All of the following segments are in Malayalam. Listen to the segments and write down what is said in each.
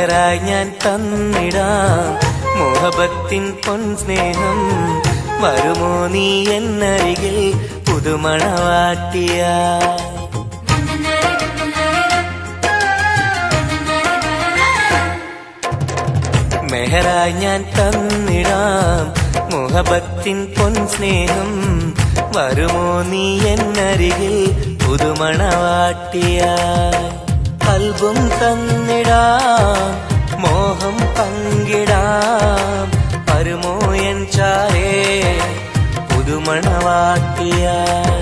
മെഹറായി ഞാൻ തന്നിടാം മോഹബത്തിൻ പൊൻസ്നേഹം. വരുമോ നീ എന്നരികിൽ പുതുമണവാട്ടിയായി? മെഹറായി ഞാൻ തന്നിടാം മോഹബത്തിൻ പൊൻസ്നേഹം. വരുമോ നീ എന്നരികിൽ പുതുമണവാട്ടിയായി? കൽബും തന്നിടാം മോഹം പങ്കിടാം. വരുമോ എൻ ചാരേ പുതുമണവാട്ടിയായി?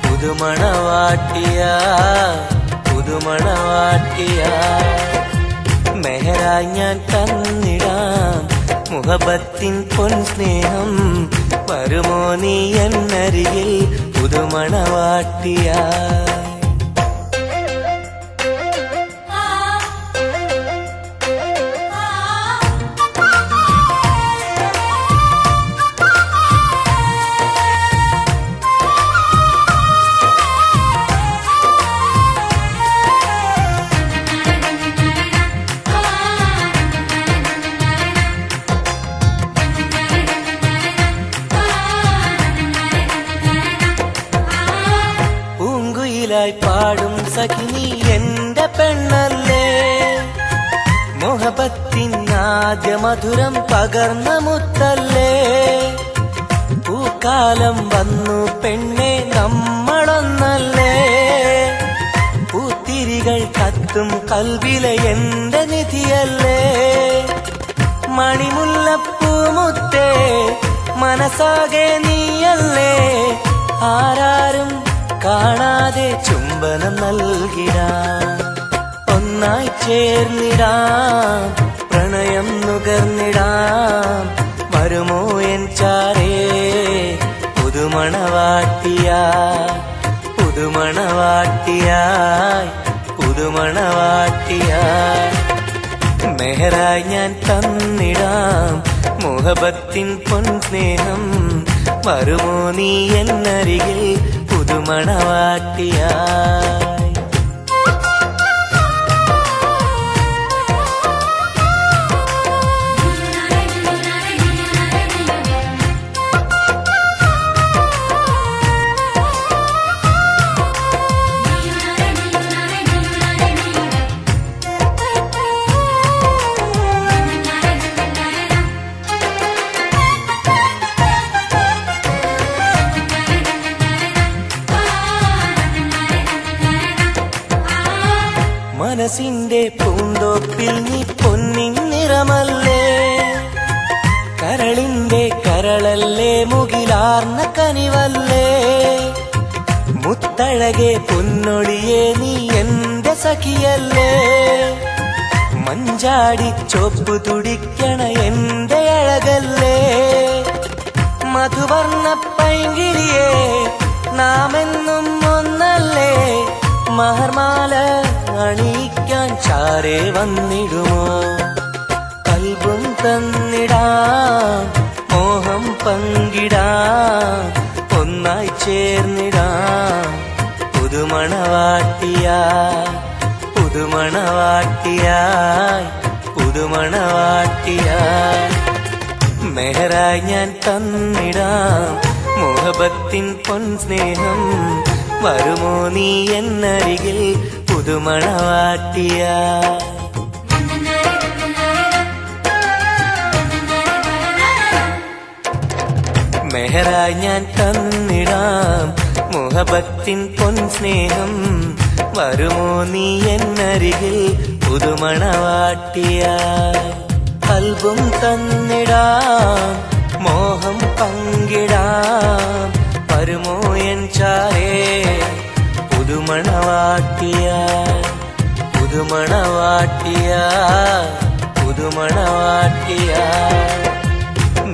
പുതുമണവാട്ടിയായി പുതുമണവാട്ടിയായി. മെഹറായി ഞാൻ തന്നിടാം മുഹബത്തിൻ പൊൻസ്നേഹം. വരുമോ നീ എന്നരികിൽ പുതുമണവാട്ടിയായി? പാടും സഖിനി എന്റെ പെണ്ണല്ലേ, മോഹബത്തിൻ ആദ്യ മധുരം പകർന്ന മുത്തല്ലേ. പൂക്കാലം വന്നു പെണ്ണെ നമ്മളൊന്നല്ലേ, പൂത്തിരികൾ കത്തും കൽവിലെ എന്റെ നിധിയല്ലേ. മണിമുല്ലപ്പൂമുത്തേ മനസ്സാകെ നീയല്ലേ, ആരാരും കാണാതെ ചുംബനം നൽകിടാം. ഒന്നായി ചേർന്നിടാം പ്രണയം നുകർന്നിടാം. വരുമോ എൻ ചാരേ പുതുമണവാട്ടിയായി? പുതുമണവാട്ടിയായി പുതുമണവാട്ടിയായി. മെഹറായി ഞാൻ തന്നിടാം മോഹബത്തിൻ പൊൻസ്നേഹം. വരുമോ നീ എന്നരികിൽ പുതുമണവാട്ടിയായി? മനസ്സിന്റെ പൂന്തോപ്പിൽ നീ പൊന്നിൻ നിറമല്ലേ, കരളിന്റെ കരളല്ലേ, മുകിലാർന്ന കനിവല്ലേ. മുത്തഴകെ പൊന്നൊളിയെ നീ എന്റെ സഖിയല്ലേ, മഞ്ചാടി ചോപ്പ് തുടിക്കണ എന്റെ അഴകല്ലേ. മധുവർണ്ണ പൈങ്കിളിയെ നാമെന്നും ഒന്നല്ലേ, മഹർമാല അണിയിക്കാൻ ചാരേ വന്നിടുമോ. കൽബും തന്നിടാം മോഹം പങ്കിടാം. ഒന്നായി ചേർന്നിടാം പുതുമണവാട്ടിയായി? പുതുമണവാട്ടിയായി പുതുമണവാട്ടിയായി. മെഹറായി ഞാൻ തന്നിടാം മോഹബത്തിൻ പൊൻസ്നേഹം. വരുമോ നീ എന്നരികിൽ പുതുമണവാട്ടിയായി? മെഹറായി ഞാൻ തന്നിടാം മോഹബത്തിൻ പൊൻസ്നേഹം. വരുമോ നീ എന്നരികിൽ പുതുമണവാട്ടിയായി? കൽബും തന്നിടാം മോഹം പങ്കിടാം. വരുമോ എൻ ചാരേ പുതുമണവാട്ടിയായി? പുതുമണവാട്ടിയായി പുതുമണവാട്ടിയായി.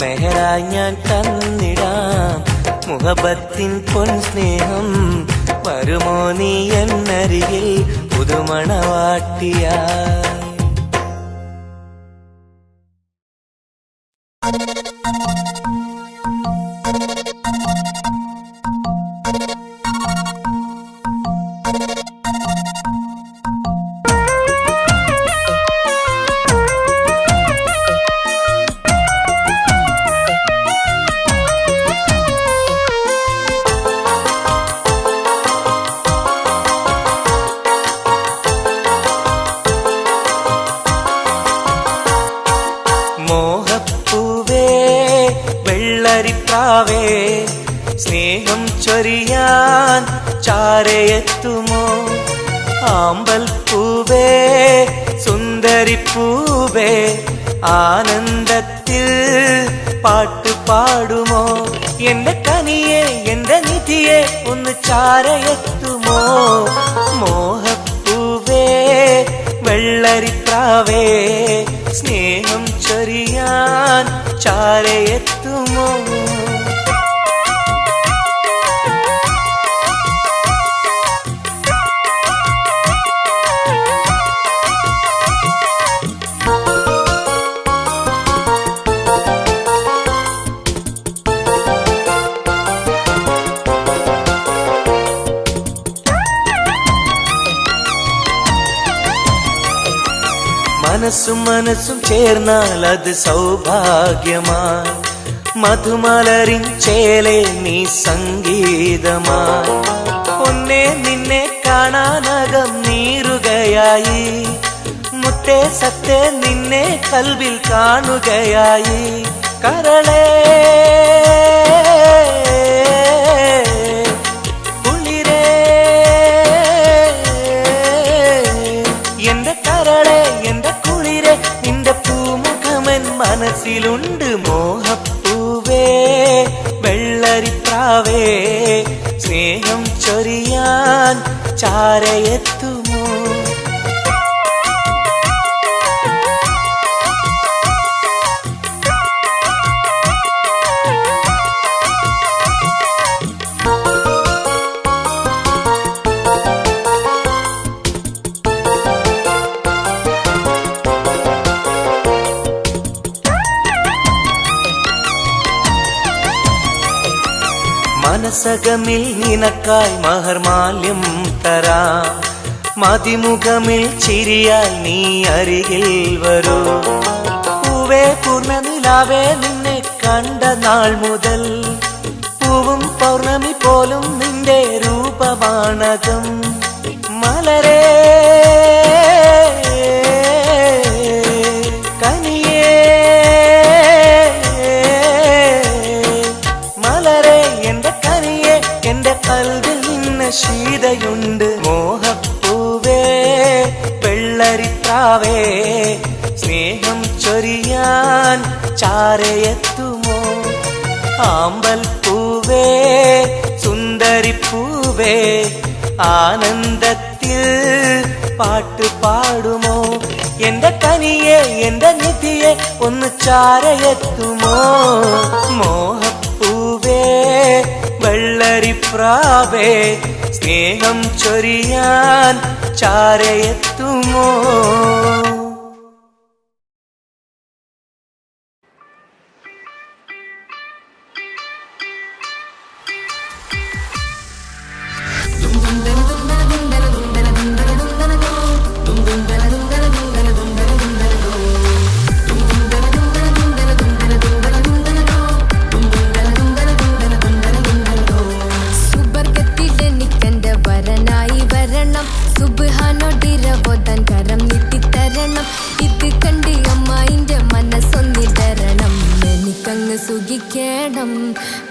മെഹറായി ഞാൻ തന്നിടാം മുഹബത്തിൻ പൊൻസ്നേഹം. വരുമോ നീ എന്നരികിൽ പുതുമണവാട്ടിയായി? വെള്ളരിപ്രാവേ സ്നേഹം ചൊരിയാൻ ചാരയെത്തുമോ ആമ്പൽ പൂവേ സുന്ദരിപ്പൂവേ ആനന്ദത്തിൽ പാട്ടു പാടുമോ എന്റെ കനിയെ എന്റെ നിധിയെ ഒന്ന് ചാരയെത്തുമോ മോഹപ്പൂവേ വെള്ളരിപ്രാവേ സ്നേഹം ചൊരിയാൻ ചാരയെത്തുമോ മനസ്സും മനസ്സും ചേർന്നാൽ അത് സൗഭാഗ്യമായി മധുമലരിൻ ചേലെ നീ സംഗീതമായി ഒന്നേ നിന്നെ കാണാനകം നീറുകയായി മുത്തേ സത്തേ നിന്നെ കൽവിൽ കാണുകയായി കരളേ കുളിരേ എന്റെ കരളേ എന്റെ കുളിരേ നിന്റെ പൂമുഖമൻ മനസ്സിലുണ്ട് മോഹപ്പൂവേ വെള്ളരിപ്രാവേ സ്നേഹം ചൊരിയാൻ ചാരയെത്തുമോ മനസകമിൽ നിനക്കായി മഹർമാല്യം തരാം മതിമുഖമിൽ ചിരിയായി നീ അരികിൽ വരൂ പൂവേ പൂർണ്ണനിലാവേ നിന്നെ കണ്ട നാൾ മുതൽ പൂവും പൗർണമി പോലും നിന്റെ രൂപമാണകം മലരേ കനിയേ മലരേ എന്റെ കനിയെ എന്റെ കൽവിൽ നിന്ന ശീതയുണ്ട് മോഹപ്പൂവേ വെള്ളരിപ്രാവേ സ്നേഹം ചൊരിയാൻ ചാരയെത്തുമോ ആമ്പൽ പൂവേ സുന്ദരിപ്പൂവേ ആനന്ദത്തിൽ പാട്ടു പാടുമോ എന്റെ കനിയെ എന്റെ നിധിയെ ഒന്ന് ചാരയെത്തുമോ മോഹപ്പൂവേ വെള്ളരിപ്രാവേ സ്നേഹം ചൊരിയാൻ ചാരയെത്തുമോ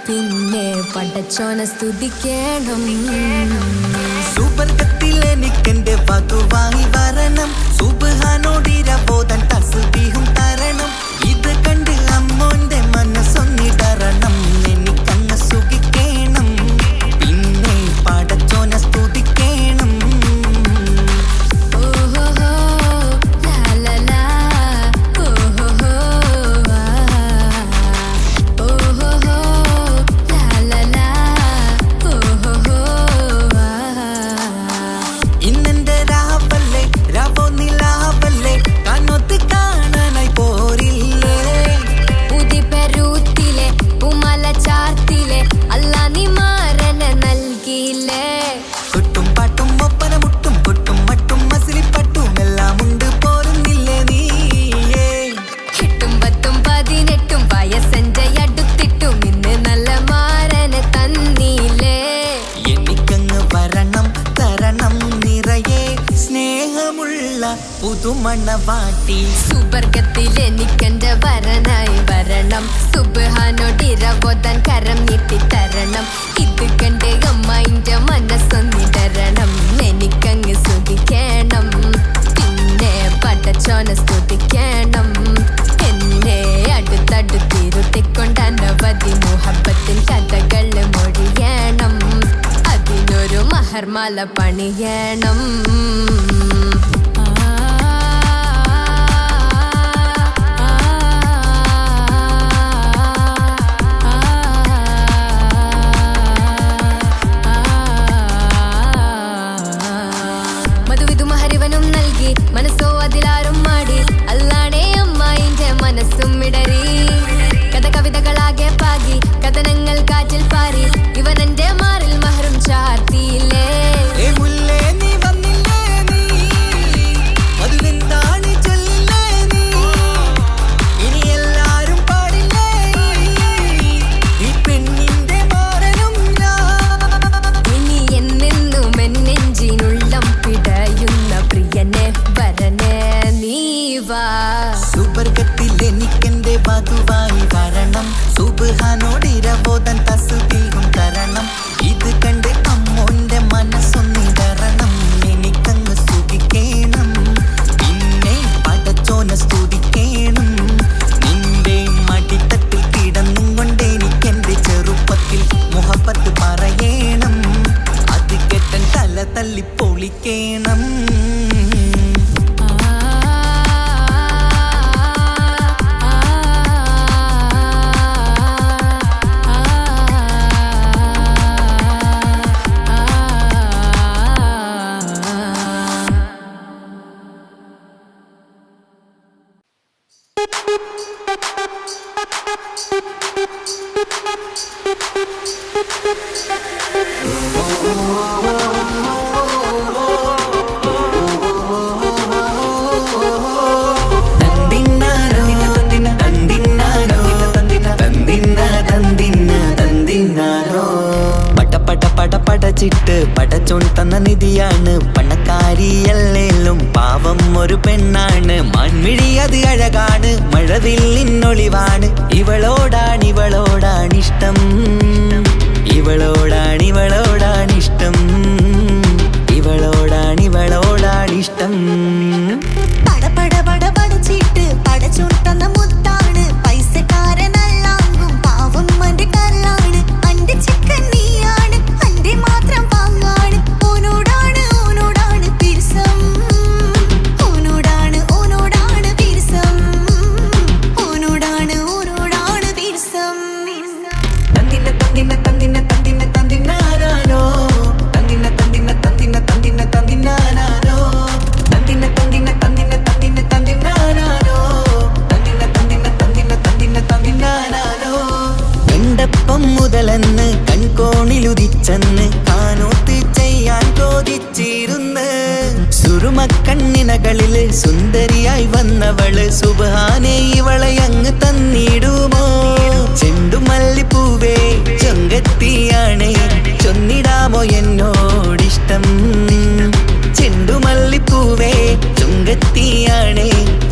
പിന്നെ പടച്ചോന സ്തുതിക്കണം സുബർഗത്തിലെനിക്കെന്റെ വധുവായി വരണം സുബ്ഹാനോടിരബോധൻ തസ്ബീഹും തരണം ഇത് കണ്ട് അമ്മോന്റെ മനസ്സൊന്നിടരണം എനിക്കങ്ങ് സുഖിക്കണം പിന്നെ പടച്ചോന സ്തുതിക്കണം പുതുമണവാട്ടി സുബർഗത്തിലെനിക്കെന്റെ വരനായി വരണം സുബ്ഹാനോടിരവോ അതിമുഹബത്തിൻ കഥകൾ മൊഴിയണം, അതിനൊരു മഹർമാല പണിയണം. മനസ്സോ അതിലാരും മാടി അല്ലാണേ അമ്മായിന്റെ മനസ്സും ഇടറി. കഥ കവിതകളാകെ പാകി കഥനങ്ങൾ കാറ്റിൽ പാറി ഇവനെന്റെ മാറിൽ മഹറും ചാർത്തിയില്ലേ. സുബർഗത്തിലെനിക്കെന്റെ വധുവായി വരണം, സുബ്ഹാനോടിരബോധൻ തസ്ബീഹും തരണം. ഇത് കണ്ട് അമ്മോന്റെ മനസ്സൊന്നിടറണം, എനിക്കങ്ങ് സുഖിക്കേണം, പിന്നെ പടച്ചോനെ സ്തുതിക്കേണം. നിന്റെ മടിത്തട്ടിൽ കിടന്നും കൊണ്ട് എനിക്കെന്റെ ചെറുപ്പത്തിൽ മുഹബത്ത് പറയണം, അത് കെട്ടൻ തല തല്ലി പൊളിക്കേണം. പടച്ചിട്ട് പടച്ചോൻ തന്ന നിധിയാണ്, പണക്കാരിയല്ലേലും പാവം ഒരു പെണ്ണാണ്. മാൻമിഴി അത് അഴകാണ്, മഴവില്ലിന്നൊളിവാണ്, ഇവളോടാണിഷ്ടം, ഇവളോടാണിഷ്ടം, ഇവളോടാണിഷ്ടം. പടച്ചിട്ട് പടച്ചോൻ തന്ന മുത്താണ്, പൈസക്കാരനല്ലാങ്കും പാവം അന്റെ കരളാണ്. അന്റെ ചിക്കൻ നീയാണ്, അന്റെ മാത്രം പാങ്ങാണ്, ഓനോടാണ് പിരിസം, ഓനോടാണ് പിരിസം, ഓനോടാണ് പിരിസം. തന്തിന തന്തിന തന്തിന തന്തിന തന്തിനാരോ, തന്തിന തന്തിന തന്തിന തന്തിന തന്തിനാരോ, തന്തിന തന്തിന തന്തിന തന്തിന തന്തിനാരോ, തന്തിന തന്തിന തന്തിന തന്തിന തന്തിനാരോ. കണ്ടപ്പം മുതലെന്ന് കൺകോണിലുദിച്ചെന്ന് കാനോത്ത് ചെയ്യാൻ ചോദിച്ചിരുന്ന്, സുറുമക്കണ്ണിനകളില് സുന്ദരിയായി വന്നവള് സുബ്ഹാനേ ഇവളെ അങ്ങ് തന്നിടുമോ. ചെണ്ടുമല്ലിപ്പൂവേ ചൊങ്കത്തിയാണ്, ചൊന്നിടാമോ എന്നോടിഷ്ടം. ചെണ്ടുമല്ലിപ്പൂവേ ചൊങ്കത്തിയാണ്,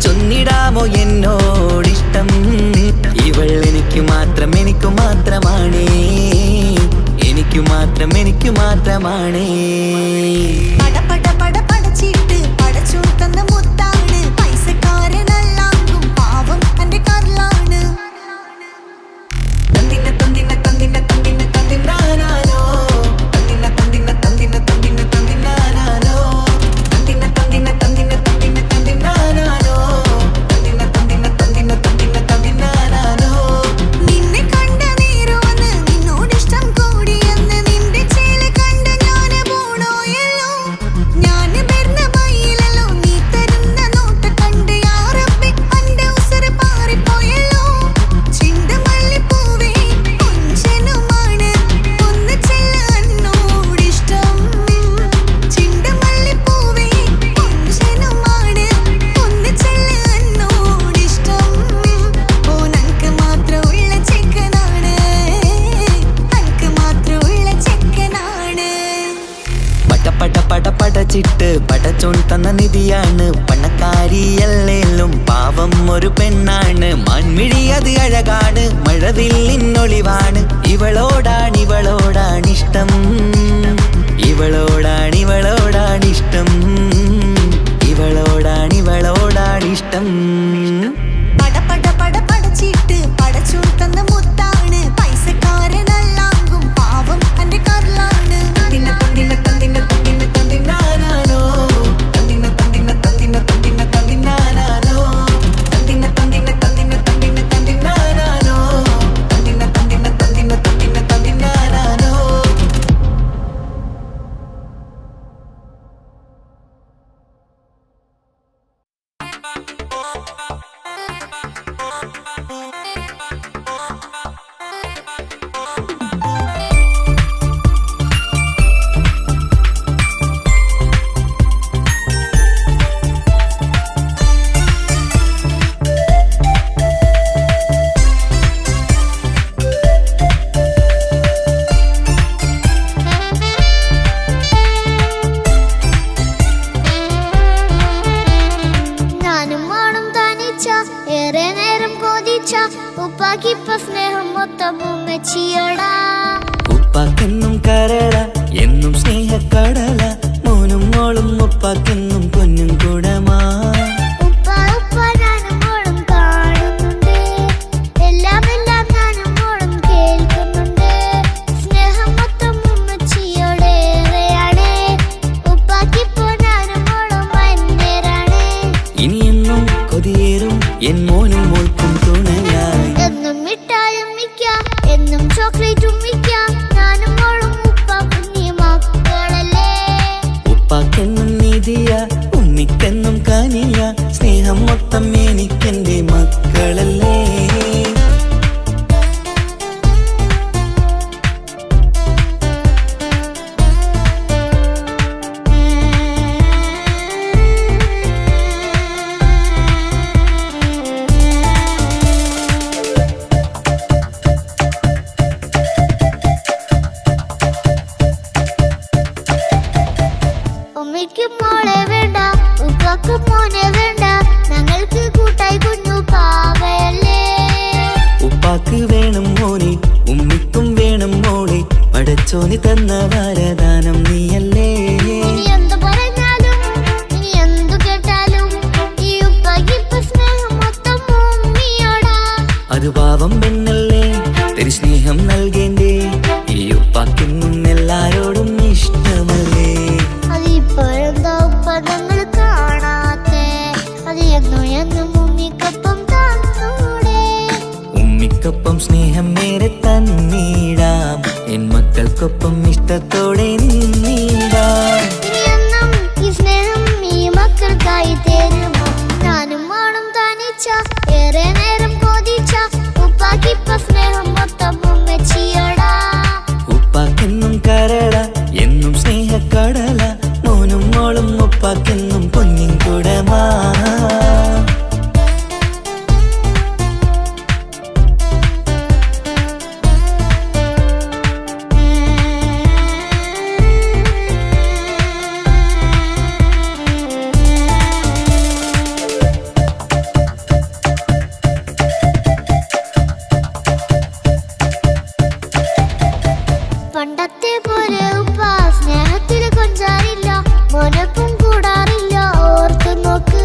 ചൊന്നിടാമോ എന്നോടിഷ്ടം. ഇവൾ എനിക്ക് മാത്രമാണേ, എനിക്ക് മാത്രമാണേ. പടച്ചിട്ട് പടച്ചോൻ തന്ന മുത്താണ്, പൈസക്കാരനല്ലാങ്കും പാവം അന്റെ കരളാണ്. തന്തിന തന്തിന തന്തിന തന്തിന തന്തിനാരോ, തന്തിന തന്തിന തന്തിന തന്തിന തന്തിനാരോ, തന്തിന തന്തിന തന്തിന തന്തിന തന്തിനാരോ, തന്തിന തന്തിന തന്തിന തന്തിന തന്തിനാരോ. നിന്നെ കണ്ട നേരവന്ന് നിന്നോടിഷ്ടം കൂടിയെന്ന്, നിന്റെ ചേല കണ്ട ഞാന് പോണോയല്ലോ. ഞാന് വരുന്ന വഴിയിലല്ലോ നീ തരുന്ന നോട്ട കണ്ട് യാ റബ്ബി അന്റെ ഉസറ് പാറിപ്പോയല്ലോ. ചെണ്ടുമല്ലിപ്പൂവേ കൊഞ്ചനുമാണ്, ഒന്ന് ചെല്ല എന്നോടിഷ്ടം. ചെണ്ടുമല്ലിപ്പൂവേ കൊഞ്ചനുമാണ്, ഒന്ന് ചെല്ല എന്നോടിഷ്ടം. ഓനക്ക് മാത്രമുള്ള ചെക്കനാണ്, അനക്ക് മാത്രമുള്ള ചെക്കനാണ്. പടച്ചിട്ട് പടച്ചോൻ തന്ന നിധിയാണ്, പണക്കാരിയല്ലേലും പാവം ഒരു പെണ്ണാണ്. മാൻമിഴി അത് അഴകാണ്, മഴവില്ലിന്നൊളിവാണ്, ഇവളോടാണിഷ്ടം, ഇവളോടാണിഷ്ടം, ഇവളോടാണിഷ്ടം. പടച്ചിട്ട് പടച്ചോൻ തന്ന മുത്താണ്, മൊത്തം ഉമ്മച്ചിയോടാ. ഉപ്പാക്കെന്നും കരള എന്നും സ്നേഹക്കടല മോനും മോളും ഉപ്പാക്കെന്നും പൊന്നും കുടമാ. ഉപ്പ ഉപ്പ ഞാനും മോളും കാണുന്നുണ്ട്, എല്ലാം എല്ലാം ഞാനും മോളും കേൾക്കുന്നുണ്ട്. സ്നേഹം മൊത്തം ഉമ്മച്ചിയോടേറെയാണ്, ഉപ്പാക്കിപ്പോ ഞാനും മോളും അന്യരാണ്. ഇനിയെന്നും കൊതിയേറും എൻ മോനും മോൾക്കും തുണയായി. എന്നും മിഠായും മിക്കാം, എന്നും ചോക്ലേറ്റും മിക്കാം, ഞാനും മോളും ഉപ്പ കുഞ്ഞി മക്കളല്ലേ. ഉപ്പാക്കെന്നും നിധിയ ഉമ്മിക്കെന്നും കനിയ സ്നേഹം മൊത്തം എനിക്കെന്റെ മക്കളല്ലേ. ഉമ്മയ്ക്ക് മോളെ വേണ്ട, ഉപ്പാക്ക് മോനെ വേണ്ട, ഞങ്ങൾക്ക് കൂട്ടായി കുഞ്ഞു പാവയല്ലേ. ഉപ്പാക്ക് വേണം മോനെ ഉമ്മിക്കും വേണം മോളെ, പടച്ചോന് തന്ന വരദാനം നീയല്ലേ. ഇനി എന്തു പറഞ്ഞാലും ഇനി എന്തു കേട്ടാലും ഈ ഉപ്പാക്ക് ഇപ്പൊ സ്നേഹം മൊത്തം ഉമ്മിയോടാ. അത് പാവം പെണ്ണല്ലേ തെരി സ്നേഹം നൽകേണ്ടേ, ഈ ഉപ്പാക്കെന്നും എല്ലാരോടും ഇഷ്ടമല്ലേ. അത് ഇപ്പോഴെന്താ ഉപ്പ ഞങ്ങൾ കാണാത്തെ, അത് എന്നും എന്നും ഉമ്മിക്കൊപ്പം തന്നൂടെ. ഉമ്മിക്കൊപ്പം സ്നേഹം നേരെ തന്നീടാം, എൻ മക്കൾക്കൊപ്പം ഇഷ്ടത്തോടെ നിന്നീടാം. ഇനിയെന്നും ഈ സ്നേഹം ഈ മക്കൾക്കായി തരുമോ, ഞാനും മോളും തനിച്ച ഏറെ നേരം കൊതിച്ച ഉപ്പാക്കിപ്പ സ്നേഹം മൊത്തം ഉമ്മച്ചിയോടാ. ഉപ്പാക്കെന്നും കരള എന്നും സ്നേഹക്കടല മോനും മോളും ഉപ്പാക്കെന്നും പൊന്നിൻ കുടമാ. പണ്ടത്തെ പോലെ ഉപ്പ സ്നേഹത്തിൽ കൊഞ്ചാറില്ല, മോനൊപ്പം കൂടാറില്ല, ഓർത്തു നോക്ക്.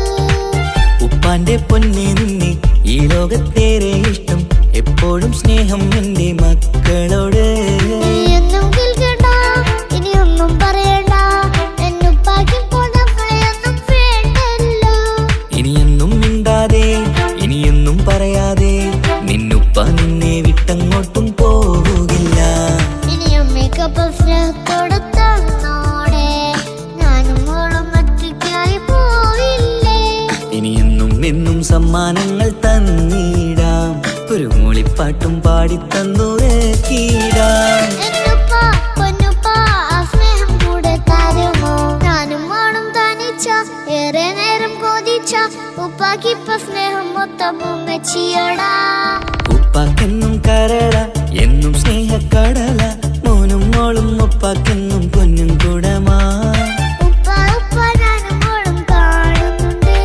ഉപ്പാന്റെ പൊന്നെ നിന്നെ ഈ ലോകത്തേറെ ഇഷ്ടം, എപ്പോഴും സ്നേഹം എന്റെ മക്കളോട്. എന്നും കേൾക്കണ്ട ഇനിയൊന്നും പറയണ്ട, എന്നുപ്പാക്കിപ്പോ നമ്മളെയൊന്നും വേണ്ടല്ലോ. ഇനിയൊന്നും മിണ്ടാതെ ഇനിയൊന്നും പറയാതെ നിന്നുപ്പ നിന്നെ വിട്ടങ്ങോട്ടും പോവുകില്ല. ഇനിയും മേക്കപ്പ് സ്നേഹത്തോടെ തന്നോടെ, ഞാനും മോളും ഒറ്റയ്ക്കായി പോയില്ലേ. ഇനിയെന്നും എന്നും സമ്മാനങ്ങൾ തന്നീടാം, ഒരു മൂളിപ്പാട്ടും പാടിത്തന്നുറക്കിടാം. എന്നുപ്പ പൊന്നുപ്പ ആ സ്നേഹം കൂടെ തരുമോ, ഞാനും മോളും തനിച്ച ഏറെ നേരം കൊതിച്ച ഉപ്പാക്കിപ്പ സ്നേഹം മൊത്തം ഉമ്മച്ചിയോടാ. ഉപ്പാക്കെന്നും കരള എന്നും സ്നേഹക്കടല മോനും മോളും ഉപ്പാക്കെന്നും പൊന്നും കുടമാ. ഉപ്പ ഉപ്പ ഞാനും മോളും കാണുന്നുണ്ട്,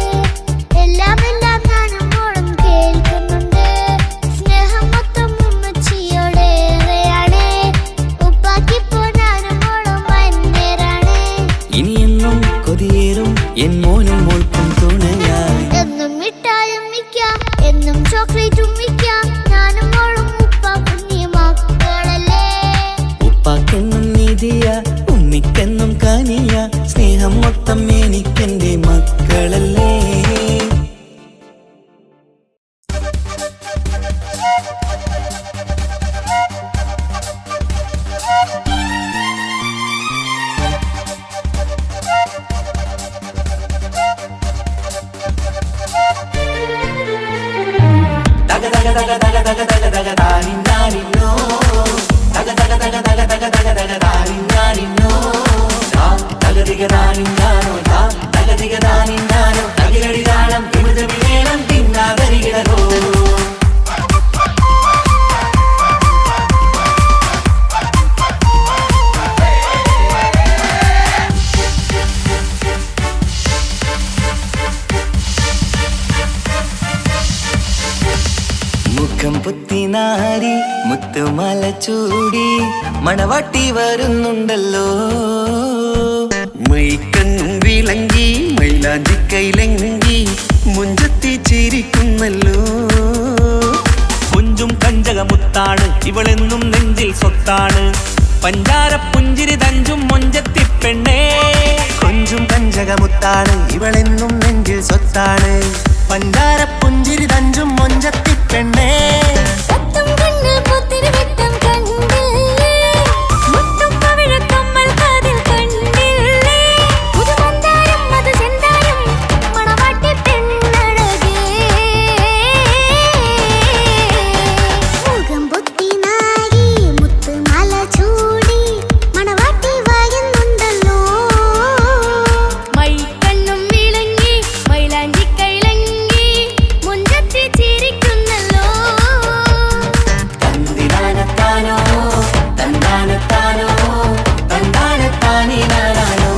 എല്ലാം എല്ലാം ഞാനും മോളും കേൾക്കുന്നുണ്ട്. സ്നേഹം മൊത്തം ഉമ്മച്ചിയോടേറെയാണ്, ഉപ്പാക്കിപ്പോ ഞാനും മോളും അന്യരാണ്. ഇനിയെന്നും കൊതിയേറും എൻ മോനും മോൾക്കും തുണയായി. എന്നും മിഠായും മിക്കാം, എന്നും ചോക്ലേറ്റും മിക്കാം, ഞാനും മോളും ഉപ്പ കുഞ്ഞി മക്കളല്ലേ. ഉപ്പാക്കെന്നും നിധിയ ഉമ്മിക്കെന്നും കനിയ സ്നേഹം മൊത്തം എനിക്കെന്റെ മക്കളല്ലേ. ദഗ ദഗ ദഗ ദഗ ദഗ ദഗ ദഗ ദാരി ദാരി നോ, ദഗ ദഗ ദഗ ദഗ ദഗ ദഗ ദഗ ദാരി ദാരി നോ, ദഗ ദിഗ ദാരി ദാനോ. മുത്തുമാല ചൂടി മണവാട്ടി വരുന്നുണ്ടല്ലോ. മൈക്കണ്ണും വിളങ്ങി മൈലാഞ്ചി കൈലങ്കി മുഞ്ചത്തി ചിരിക്കുന്നല്ലോ. കുഞ്ചും കഞ്ചകമുത്താണ് ഇവളെന്നും നെഞ്ചിൽ സ്വത്താണ്. പഞ്ചാര പുഞ്ചിരി തഞ്ചും മൊഞ്ചത്തി പെണ്ണേ. കൊഞ്ചും കഞ്ചകമുത്താണ് ഇവളെന്നും നെഞ്ചിൽ സ്വത്താണ്. പഞ്ചാര പുഞ്ചിരി തഞ്ചും മൊഞ്ചത്തി പെണ്ണേ. പത്തും കണ്ണിൽ പുത്തിരി വെട്ടം കണ്ടില്ലേ, മുത്തും പവിഴക്കമ്മൽ കാതിൽ കണ്ടില്ലേ, പുതുമന്ദാരം മധുചന്ദാരം മണവാട്ടി പെണ്ണഴകേ. മുഖം പൊത്തി നാരി മുത്തുമാല ചൂടി മണവാട്ടി വായുന്നുണ്ടല്ലോ. മൈക്കണ്ണും വിളങ്ങി മൈലാഞ്ചി കൈലങ്കി മുഞ്ചത്തി ചിരിക്കുന്നല്ലോ. തന്തിനാനത്താനോ തന്താനത്താനോ തന്താനത്താനിനാനോ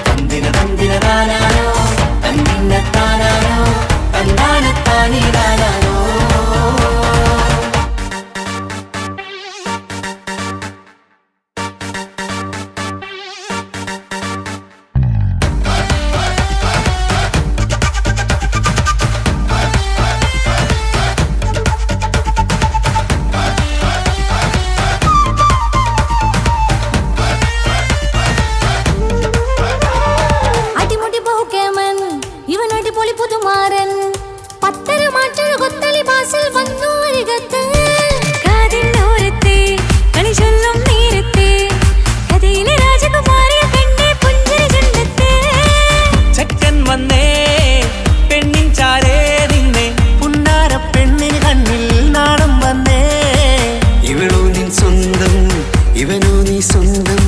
തന്തിന തന്തിനാനോ തന്നിന്നത്താനോ തന്താനത്താനിനാനോ. അടിമുടി പോകേമൻ ഇവൻ അടിപൊളി പുതുമാരൻ. പത്തര മാറ്റൊരു കൊത്തലി ബാസിൽ വന്നു അരികത്ത്. കാതിനോരത്തെ കളി ചൊല്ലും നേരത്തെ കഥയിലെ രാജകുമാരിയ പെണ്ണെ പുഞ്ചിരി ചുണ്ടത്തെ. ചെക്കൻ വന്നേ പെണ്ണിൻ ചാരേ നിന്നെ. പുന്നാര പെണ്ണിന് കണ്ണിൽ നാണം വന്നേ. ഇവളോ നിൻ സ്വന്തം ഇവനോ നീ സ്വന്തം.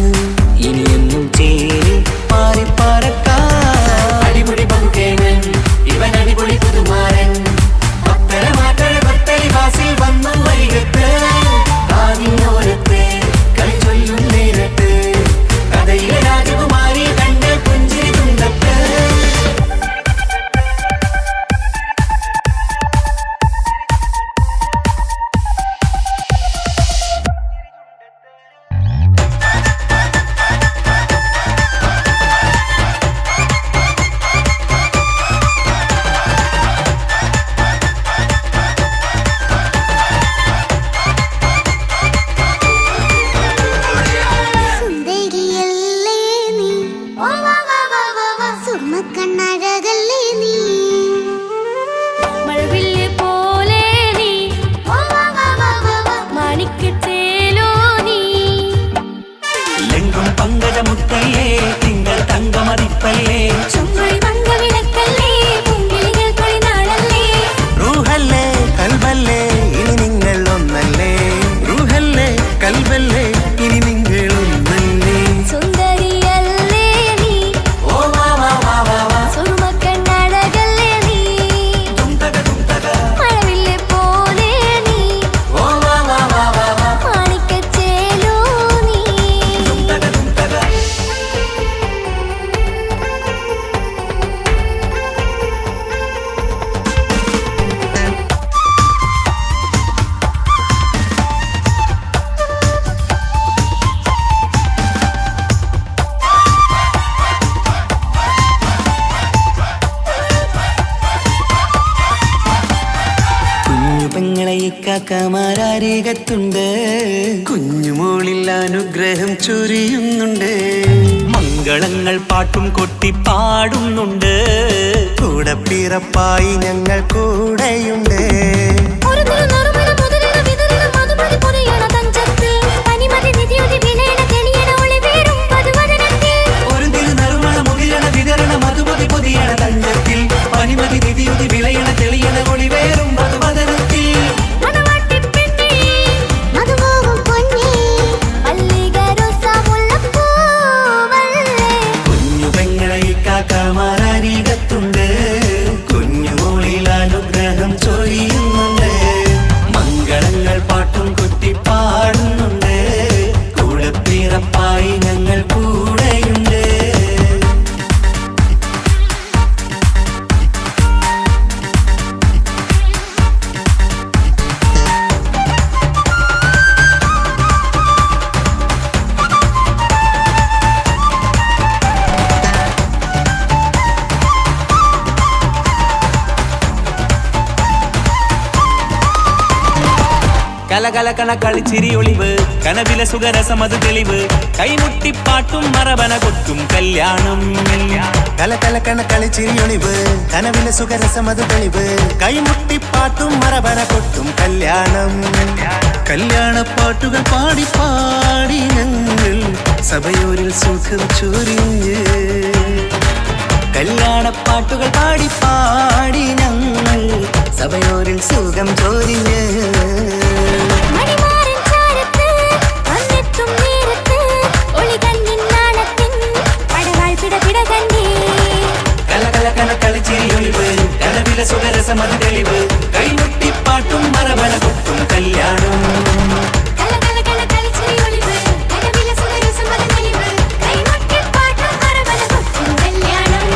ഇനിയെന്നും ചേരി പാറി പറക്കാം. അടിപൊളി ബഹുകേമൻ ഇവൻ അടിപൊളി പുതുമാരൻ. പത്തര മാറ്റഴ കൊത്തലി ബാസിൽ വന്നു വൈകത്ത്. ആദിനോരത്ത് കളി ചൊല്ലും നേരത്ത് കഥയിലെ രാജകുമാരി കണ്ട് പുഞ്ചിരി തുണ്ടത്ത്. സുന്ദരിയല്ലേ നീ, സുർമ്മക്കണ്ണഴകല്ലേ നീ, മഴവില്ല് പോലെ നീ, മാണിക്യത്തേലോ നീ. ലെങ്കും പങ്കജമുത്തല്ലേ തിങ്കൾ തങ്കമതിപ്പല്ലേ. ചുങ്കുഴി വന്ന വിളക്കല്ലേ പൂങ്കിളികൾ തൊഴിനാളല്ലേ. റൂഹല്ലേ കൽബല്ലേ ഇനി നിങ്ങൾ ഒന്നല്ലേ. റൂഹല്ലേ കൽബല്ലേ ഇനി നിങ്ങൾ ഒന്നല്ലേ. സുന്ദരിയല്ലേ നീ, ഓ വാ വാ വാ വാ വാ സുർമ്മക്കണ്ണഴകല്ലേ നീ, തുന്തക തുന്തക. മഴവില്ല് പോലെ നീ, ഓ വാ വാ വാ വാ വാ മാണിക്യത്തേലോ നീ. തുന്തക തുന്തക. കുഞ്ഞു പെങ്ങളെ ഇക്കാക്കമാരരികത്തുണ്ട്. കുഞ്ഞുമോളിൽ അനുഗ്രഹം ചൊരിയുന്നുണ്ട്. മംഗളങ്ങൾ പാട്ടും കൊട്ടി പാടുന്നുണ്ട്. കൂടെ പിറപ്പായി ഞങ്ങൾ കൂടെയുണ്ട്. ഒരു തിരുനറുമണ മുതലിന വിതറിന മധുമതി പൊതിയണ തഞ്ചത്തിൽ പനിമതി നിധിയുതി വിലയണ തെളിയണ ഒളിവേറും മധുവദനത്തിൽ. ഒരു തിരുനറുമണ മുകിലണ വിതരണ മധുമതി പൊതിയണ തഞ്ചത്തിൽ പനിമതി നിധിയുതി വിളയണ തെളിയണ ഒളിവേറും മധുവദനത്തിൽ. മണവാട്ടി പെണ്ണേ, മധുപോകും പൊന്നേ, മല്ലിക റോസ മുല്ലപ്പൂവല്ലേ. കുഞ്ഞു പെങ്ങളെ ഇക്കാക്കമാരരികത്തുണ്ട്. കുഞ്ഞുമോളിൽ അനുഗ്രഹം ചൊരിയുന്നുണ്ട്. കലകലകണ കളിച്ചിരി ഒളിവ് കനവില സുഖരസമത് തെളിവ് കൈമുട്ടിപ്പാട്ടും മറവന കൊട്ടും കല്യാണം കലകലകണ കളിച്ചിരി ഒളിവ് കനവിലെ സുഖരസമത് തെളിവ് കൈമുട്ടിപ്പാട്ടും മറവന കൊട്ടും കല്യാണം കല്യാണപ്പാട്ടുകൾ പാടി പാടി ഞങ്ങൾ സഭയോരിൽ സുഖം ചൊരിഞ്ഞ് കല്യാണപ്പാട്ടുകൾ പാടി പാടി ഞങ്ങൾ സഭയോരിൽ സുഖം ചൊരിഞ്ഞ് മണിമാരൻ ചാരത്ത് വന്നെത്തും നേരത്ത് ഒളികണ്ണിൻ നാളത്തിൻ പടവാൾ പിടപിട കണ്ടേ കലകലകണ കളിച്ചിരി ഒളിവ് കനവില സുഖരസമത് തെളിവ് കൈമുട്ടിപ്പാട്ടും മറവന കൊട്ടും കല്യാണം കലകലകണ കളിച്ചിരി ഒളിവ് കനവില സുഖരസമത് തെളിവ് കൈമുട്ടിപ്പാട്ടും മറവന കൊട്ടും കല്യാണം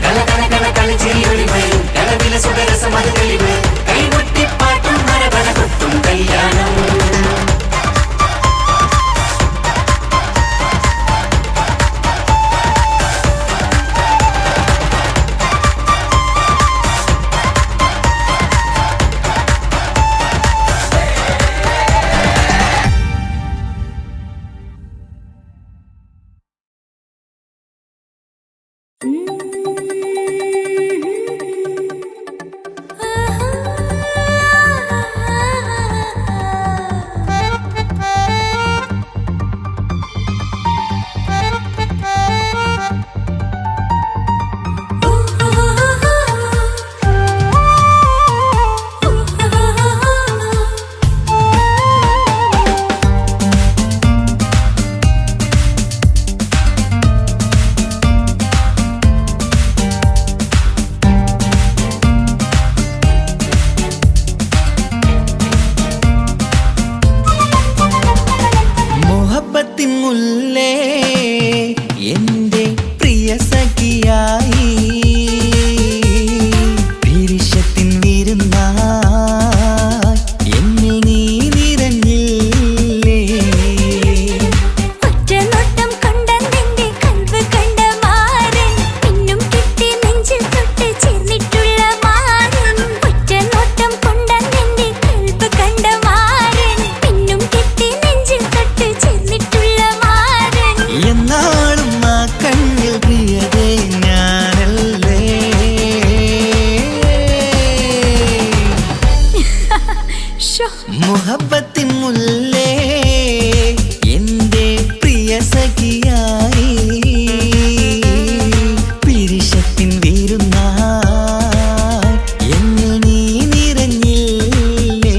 കലകലകണ കളിച്ചിരി ഒളിവ് കനവില സുഖരസമത് തെളിവ് കൈമുട്ടിപ്പാട്ടും മറവന കൊട്ടും കല്യാണം മുഹബത്തിൻ മുല്ലേ എന്റെ പ്രിയ സഖിയായി പിരിശത്തിൻ വിരുന്നായി എന്നിൽ നീ നിറഞ്ഞില്ലേ ഒറ്റ നോട്ടം കൊണ്ടെന്റെ കൽവ് കണ്ട മാരൻ പിന്നും കിട്ടി നെഞ്ചിൽ തൊട്ട് ചേർന്നിട്ടുള്ള മാരൻ ഒറ്റ നോട്ടം കൊണ്ടെന്റെ കൽവ് കണ്ട മാരൻ പിന്നും കിട്ടി നെഞ്ചിൽ തൊട്ട് ചേർന്നിട്ടുള്ള മാരൻ എന്നാളും ആ കണ്ണിൽ പ്രിയതേ ഞാനല്ലേ ഷോ മുഹബത്തിൻ മുല്ലേ എന്റെ പ്രിയ സഖിയായി പിരിശത്തിൻ വിരുന്നായി എന്നിൽ നീ നിറഞ്ഞില്ലേ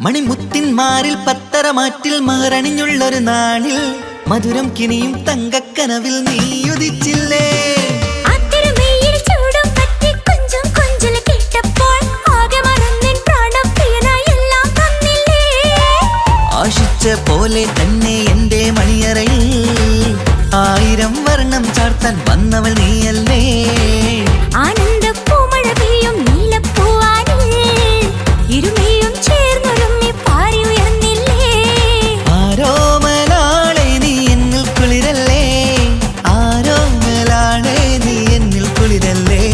മണിമുത്തിന്മാരിൽ പത്തരമാറ്റിൽ മഹറണിഞ്ഞുള്ളൊരു നാളിൽ മധുരം കിനിയും തങ്കക്കനവിൽ നീയുദിച്ചില്ലേ ആത്തിരമേയിൽ ചൂടും പറ്റി കൊഞ്ചും കൊഞ്ചല് കേട്ടപ്പോൾ ആകെ മറന്നിൻ പ്രാണം പ്രിയനായി എല്ലാം തന്നില്ലേ ആശിച്ച പോലെ തന്നെ എന്റെ മണിയറയിൽ 1000 വർണ്ണം ചാർത്താൻ വന്നവൾ നീയല്ലേ ആനന്ദ പൂമഴ പെയ്യും നീലപ്പൂവാനിൽ ഇരുമയും ചേർന്നൊരുമ്മി പാരി ഉയർന്നില്ലേ ആരോമലാളെ നീ എന്നിൽ കുളിരല്ലേ ആരോമലാളെ നീ എന്നിൽ കുളിരല്ലേ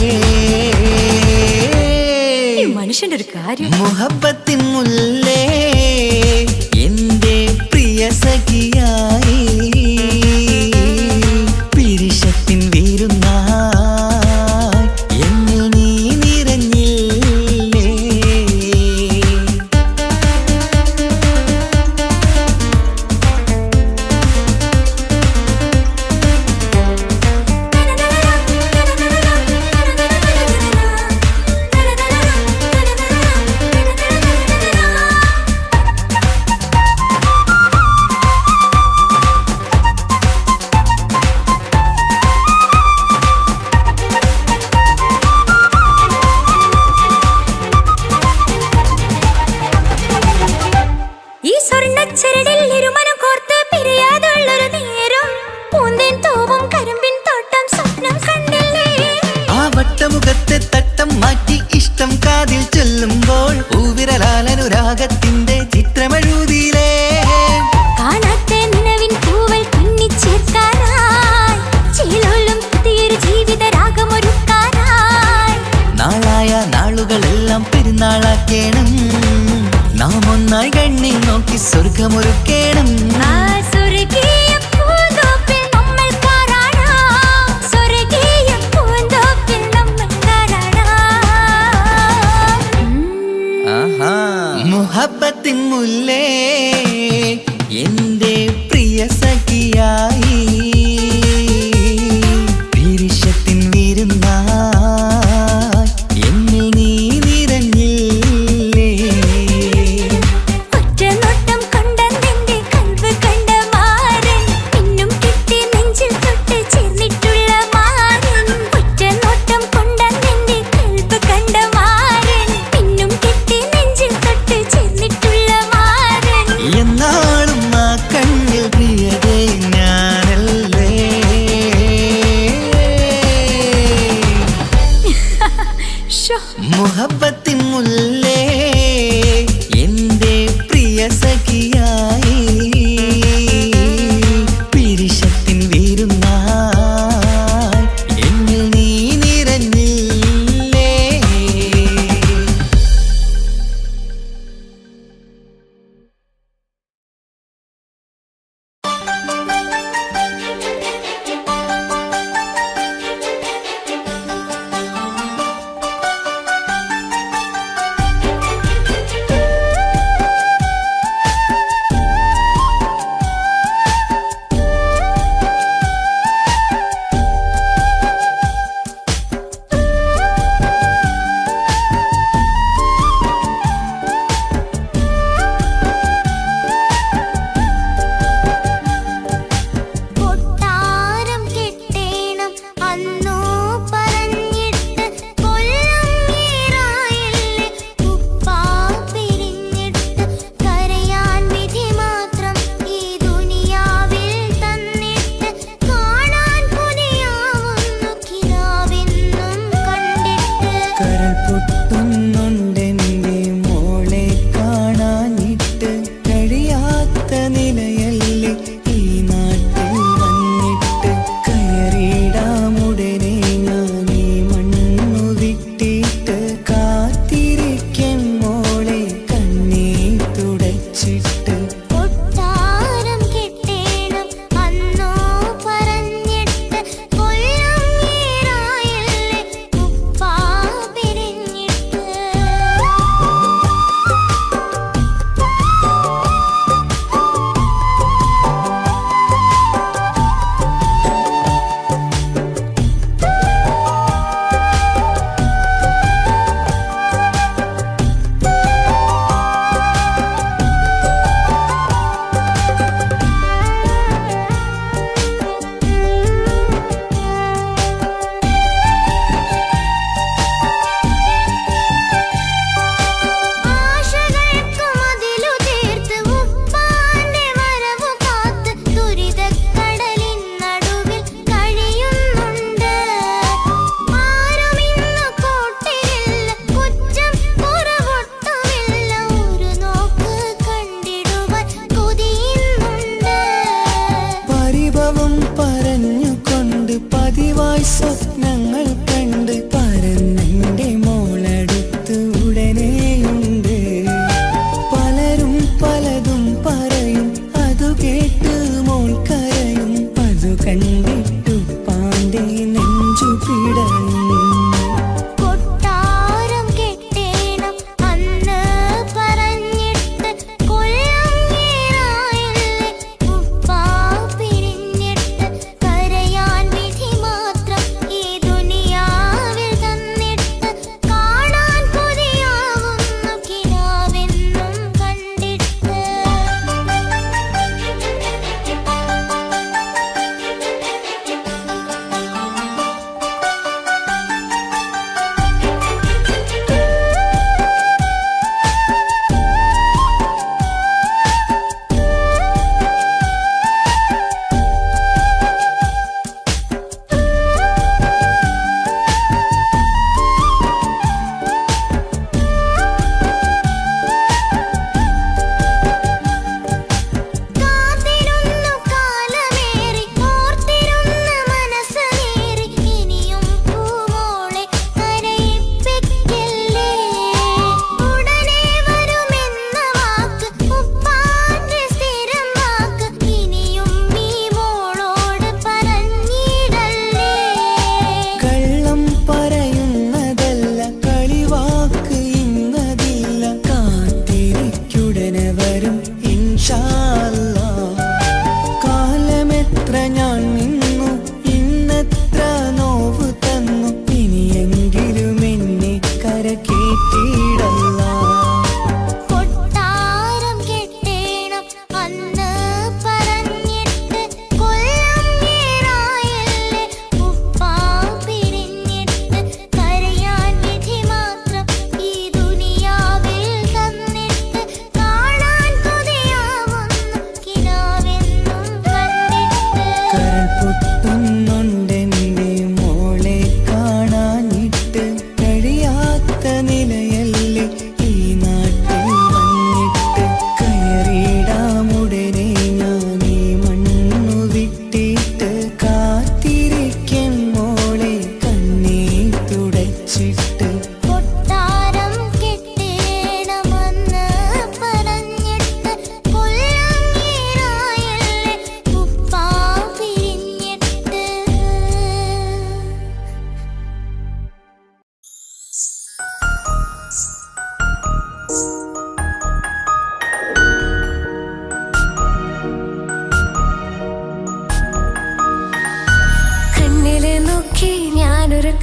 ഈ മനുഷ്യന്റെ ഒരു കാര്യം മുഹബത്തിൻ മുല്ലേ എന്റെ പ്രിയ സഖിയായി പിരിശത്തിൻ വിരുന്നായി എന്നിൽ നീ നിറഞ്ഞില്ലേ ആളാക്കേണം നാം ഒന്നായി കണ്ണിൽ നോക്കി സ്വർഗമൊരുക്കേണം ആ സ്വർഗീയ പൂന്തോപ്പിൽ നമ്മൾ പാറാടാം. സ്വർഗീയ പൂന്തോപ്പിൽ നമ്മൾ പാറാടാം. ആഹാ മുഹബത്തിൻ മുല്ലേ എന്റെ പ്രിയ സഖിയായി പിരിശത്തിൻ വിരുന്നായി എന്നിൽ നീ നിറഞ്ഞില്ലേ ഒറ്റ നോട്ടം കൊണ്ടെന്റെ കൽവ് കണ്ട മാരൻ പിന്നും കിട്ടി നെഞ്ചിൽ തൊട്ട് ചേർന്നിട്ടുള്ള മാരൻ. ഒറ്റ നോട്ടം കൊണ്ടെന്റെ കൽവ് കണ്ട മാരൻ പിന്നും കിട്ടി നെഞ്ചിൽ തൊട്ട് ചേർന്നിട്ടുള്ള മാരൻ. എന്നാളും ആ കണ്ണിൽ പ്രിയതേ ഞാനല്ലേ ശോ, മുഹബത്തിൻ മുല്ലേ എന്റെ പ്രിയ സഖിയായി പിരിശത്തിൻ വിരുന്നായി എന്നിൽ നീ നിറഞ്ഞില്ലേ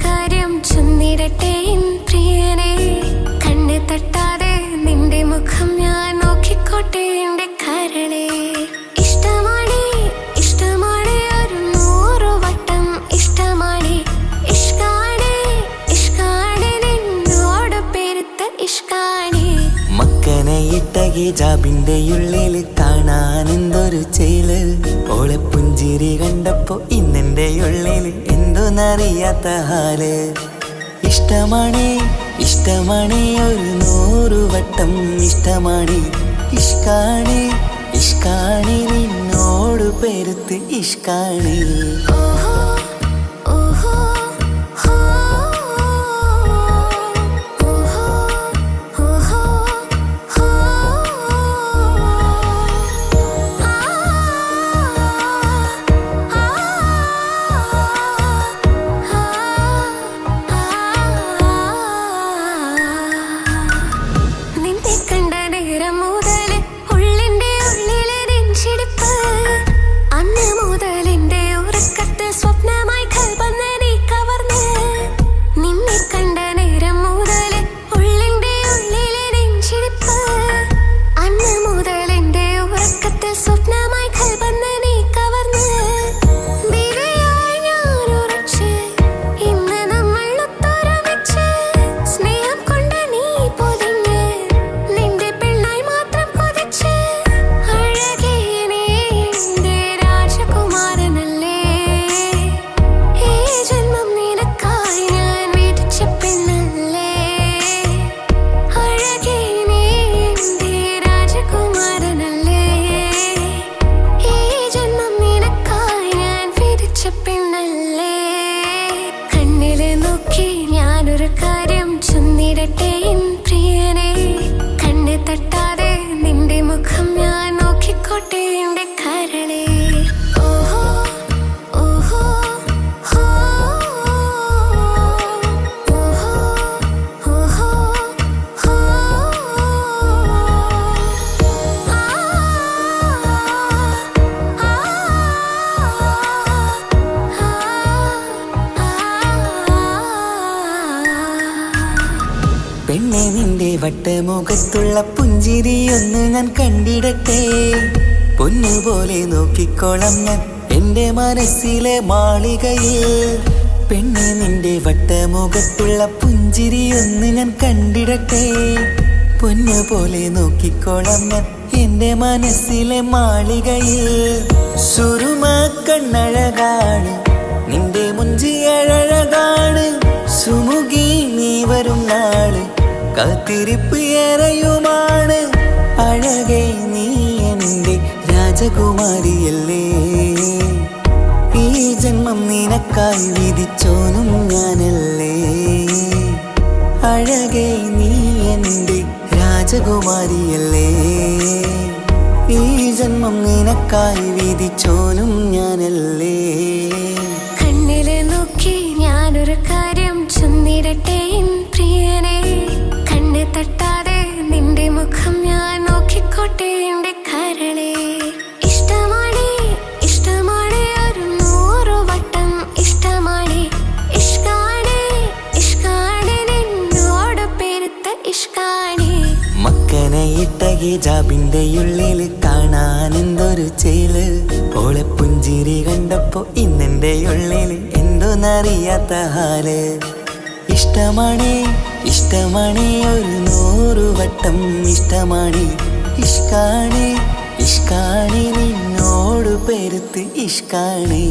കാര്യം ചൊന്നിടട്ടെ എൻ പ്രിയനെ. കണ്ണ് തട്ടാതെ നിന്റെ മുഖം ഞാൻ നോക്കിക്കോട്ടെ എന്റെ കരളെ. ഇഷ്ടമാണ് ഇഷ്ടമാണ് ഒരു 100 വട്ടം ഇഷ്ടമാണ്. ഇഷ്കാണ് ഇഷ്കാണ് നിന്നോട് പെരുത്ത ഇഷ്കാണ്. മക്കനയിട്ട ഹിജാബിന്റെ ഉള്ളിൽ കാണാൻ എന്തൊരു ചേല്. ഓളെ പുഞ്ചിരി കണ്ടപ്പോ ഇന്നെന്റെ ഉള്ളിൽ എന്തോന്നറിയാത്ത ഹാല്. ഇഷ്ടമാണ് ഇഷ്ടമാണ് ഒരു 100 വട്ടം ഇഷ്ടമാണ്. ഇഷ്കാണ് ഇഷ്കാണ് നിന്നോട് പെരുത്ത് ഇഷ്കാണ്. ഓഹോ ഓഹോ ഹോ ഓഹോ ഓഹോ ഹോ നിന്നെ കണ്ട നേരം മുതൽ ഉള്ളിന്റെ ഉള്ളിലെ നെഞ്ചിടിപ്പ്. അന്ന് മുതൽ എന്റെ ഉറക്കത്തിൽ സ്വപ്നമായി കൽപ്പന നീ കവർന്ന്. നിന്നെ കണ്ട നേരം മുതൽ ഉള്ളിന്റെ ഉള്ളിലെ നെഞ്ചിടിപ്പ്. അന്ന് മുതൽ എന്റെ ഉറക്കത്തിൽ സ്വപ്നമായി കൽപ്പന നീ കവർന്ന്. വിരയായി ഞാൻ ഉറച്ച് ഇന്ന് നമ്മൾ ഒത്തൊരുമിച്ച്. സ്നേഹം കൊണ്ട് നീ പൊതിഞ്ഞ് നിന്റെ പെണ്ണായി മാത്രം കൊതിച്ച്. അഴകേ നീ എന്റെ രാജകുമാരനല്ലേ. ഈ ജന്മം നിനക്കായി ഞാൻ വിധിച്ച പെണ്ണല്ലേ. അഴകേ നീ എന്റെ രാജകുമാരനല്ലേ. ഈ ജന്മം നിനക്കായി ഞാൻ വിധിച്ച പെണ്ണല്ലേ. കണ്ണില് നോക്കി ഞാനൊരു കാര്യം ചൊന്നിടട്ടെ എൻ പ്രിയനെ. കണ്ണ് തട്ടാതെ നിന്റെ മുഖം ഞാൻ നോക്കിക്കോട്ടെ എന്റെ കരളെ. ഓഹോ ഓഹോ ഹോ ഓഹോ ഓഹോ ഹോ പെണ്ണെ നിന്റെ വട്ടമുഖത്തുള്ള പുഞ്ചിരിയൊന്ന് ഞാൻ കണ്ടിടട്ടെ. പൊന്നുപോലെ നോക്കിക്കോളാം ഞാൻ എന്റെ മനസ്സിലെ മാളികയിൽ. പെണ്ണെ നിന്റെ വട്ടമുഖത്തുള്ള പുഞ്ചിരിയൊന്ന് ഞാൻ കണ്ടിടട്ടെ. പൊന്നുപോലെ നോക്കിക്കോളാം ഞാൻ എന്റെ മനസ്സിലെ മാളികയിൽ. സുറുമ കണ്ണഴകാണ് നിന്റെ മുഞ്ചിയഴകാണ്. സുമുഖി നീ വരും നാള് കാത്തിരിപ്പ് ഏറെയുമാണ്. അഴകേ നീ എന്റെ രാജകുമാരിയല്ലേ. ഈ ജന്മം നിനക്കായി വിധിച്ചോനും ഞാനല്ലേ. അഴകേ നീ എന്റെ രാജകുമാരിയല്ലേ. ഈ ജന്മം നിനക്കായി വിധിച്ചോനും ഞാനല്ലേ. കണ്ണില് നോക്കി ഞാനൊരു കാര്യം ചൊന്നിടട്ടെ എൻ പ്രിയനെ. കണ്ണ് തട്ടാതെ നിന്റെ മുഖം ഞാൻ നോക്കിക്കോട്ടെ എന്റെ കരളെ. ഇഷ്ടമാണ് ഇഷ്ടമാണ് ഒരു 100 വട്ടം ഇഷ്ടമാണ്. ഇഷ്കാണ് ഇഷ്കാണ് നിന്നോട് പെരുത്ത ഇഷ്കാണ്. മക്കനയിട്ട ഹിജാബിന്റെ ഉള്ളിൽ കാണാൻ എന്തൊരു ചേല്. ഓളെ പുഞ്ചിരി കണ്ടപ്പോ ഇന്നെന്റെ ഉള്ളിൽ എന്തോന്നറിയാത്ത ഹാല്. ഇഷ്ടമാണ് ഇഷ്ടമാണ് ഒരു 100 വട്ടം ഇഷ്ടമാണ്. ഇഷ്കാണ് ഇഷ്കാണ് നിന്നോട് പെരുത്ത് ഇഷ്കാണ്.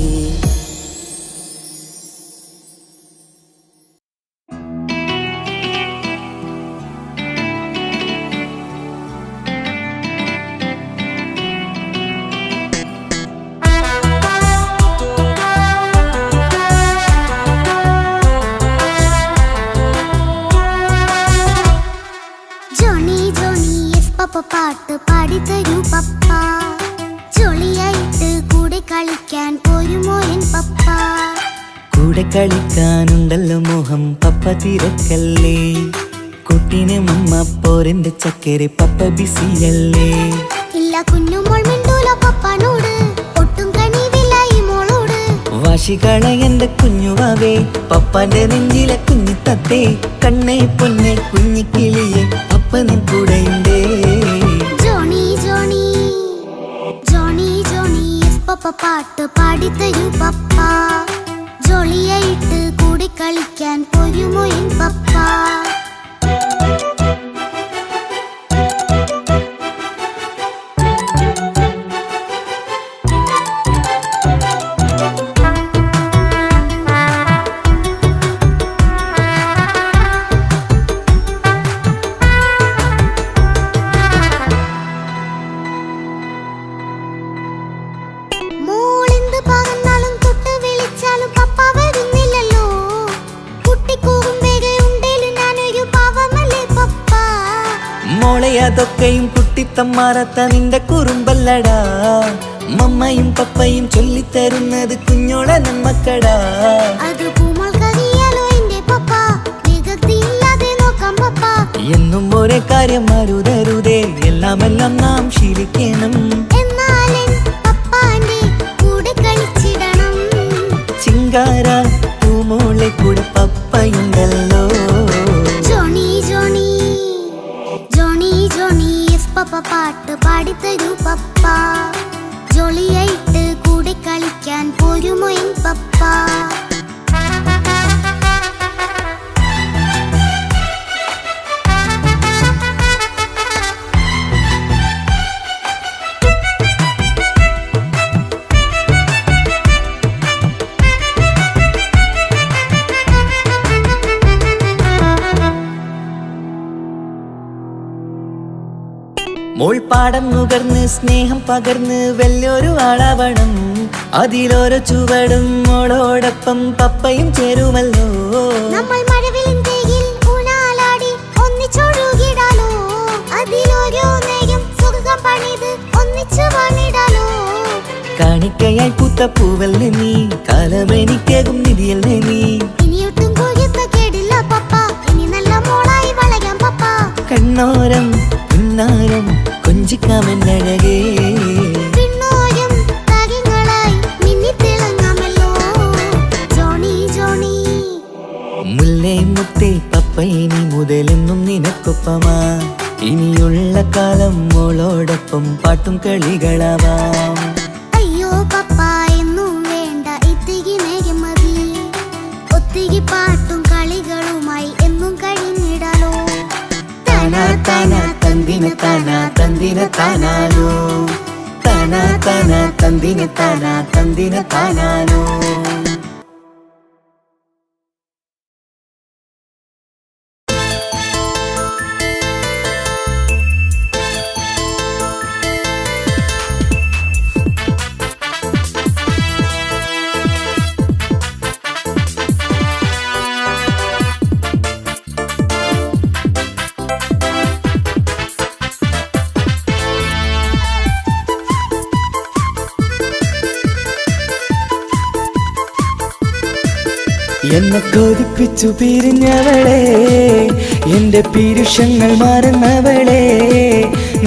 പാട്ട് പാടിത്തരൂ പപ്പ. ജോളിയായിട്ട് കൂടെ കളിക്കാൻ പോരുമോ എൻ പപ്പ. കൂടെ കളിക്കാനുണ്ടല്ലോ മോഹം പപ്പ തിരക്കല്ലേ. കുട്ടീനെ മമ്മ പോരെന്റെ ചക്കരെ പപ്പ ബിസിയല്ലേ. ഇല്ല കുഞ്ഞുമോൾ മിണ്ടൂല പപ്പനോട്, ഒട്ടും കനിവില്ല ഈ മോളോട്. വാശികള എന്റെ കുഞ്ഞുവാവേ പപ്പാന്റെ നെഞ്ചിലെ കുഞ്ഞിത്തത്തേ കണ്ണേ പൊന്നെ കുഞ്ഞിക്കിളിയെ പപ്പ നിൻ കൂടെയുണ്ടേ ജോണി ജോണി ജോണി ജോണി പപ്പ പാട്ട് പാടിത്തരൂ പപ്പ ജോളിയായിട്ട് കൂടി കളിക്കാൻ പോരുമോ എൻ പപ്പ അതൊക്കെയും കുട്ടിത്തമ്മാറത്ത നിന്റെ കുറുമ്പല്ലടാ മമ്മയും പപ്പയും ചൊല്ലിത്തരുന്നത് കുഞ്ഞോളെ നമ്മക്കടാ എന്നും ഒരേ കാര്യം മരുതരുതേ എല്ലാമെല്ലാം നാം ശീലിക്കണം ചിങ്കാര പൂമോളെ കൂടെ പപ്പയുണ്ടല്ലോ പപ്പ പാട്ട് പാടിത്തരൂ പപ്പ ജോളിയായിട്ട് കൂടെ കളിക്കാൻ പോരുമോ എൻ പപ്പ മോൾ പാടം നുകർന്ന് സ്നേഹം പകർന്ന് വലിയൊരു ആളാവണം അതിലോരോ ചുവടും മോളോടൊപ്പം പപ്പയും ചേരുമല്ലോ നമ്മൾ മഴവിലിൻ ഊനാലാടി ഒന്നിച്ചൊഴുകിടാലോ അതിലോരോ നേരം സുഖം പണിത് ഒന്നിച്ചു വാണിടാലോ കാണിക്കയായി പൂത്ത പൂവല്ലേ നീ കാലമെനിക്കേകും നിധിയല്ലേ നീ ഇനിയൊട്ടും കൊഴുത്ത കേടില്ല പപ്പ ഇനി നല്ല മോളായി വളയാം പപ്പ കണ്ണോരം പിന്നാരം കൊഞ്ചിക്കാമെന്നഴകേ പിന്നോരം താരങ്ങളായി മിന്നിത്തിളങ്ങാമല്ലോ ജോണി ജോണി മുല്ലേ മുത്തേ പപ്പ ഇനി മുതലെന്നും നിനക്കൊപ്പമാ ഇനിയുള്ള കാലം മോളോടൊപ്പം പാട്ടും കളികളാവാം അയ്യോ പപ്പ എന്നും വേണ്ട ഇത്തിരി നേരം മതി ഒത്തിരി പാട്ടും കളികളുമായി എന്നും കഴിഞ്ഞിടാലോ താനാ താനാ തന്തിന താനാ തന്തിന താനാലോ താനാ താനാ തന്തിന താനാ തന്തിന താനാലോ എന്നെ കൊതിപ്പിച്ചു പിരിഞ്ഞവളെ എന്റെ പീരുഷങ്ങൾ മറന്നവളെ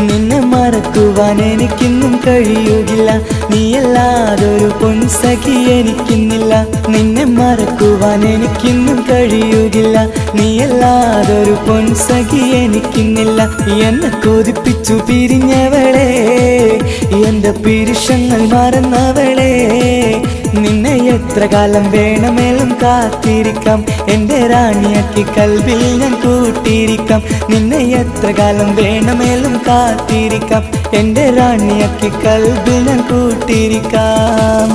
നിന്നെ മറക്കുവാൻ എനിക്കിന്നും കഴിയുകില്ല നീയല്ലാതൊരു പൊൻസഖി എനിക്കിന്നില്ല നിന്നെ മറക്കുവാൻ എനിക്കിന്നും കഴിയുകില്ല നീയല്ലാതൊരു പൊൻസഖി എനിക്കിന്നില്ല എന്നെ കൊതിപ്പിച്ചു പിരിഞ്ഞവളെ എന്റെ പീരുഷങ്ങൾ മറന്നവളെ നിന്നെ എത്ര കാലം വേണമെങ്കിലും കാത്തിരിക്കാം എന്റെ റാണിയാക്കി കൽവിൽ ഞാൻ കൂട്ടിയിരിക്കാം നിന്നെ എത്ര കാലം വേണമെങ്കിലും കാത്തിരിക്കാം എന്റെ റാണിയാക്കി കൽവിൽ ഞാൻ കൂട്ടിയിരിക്കാം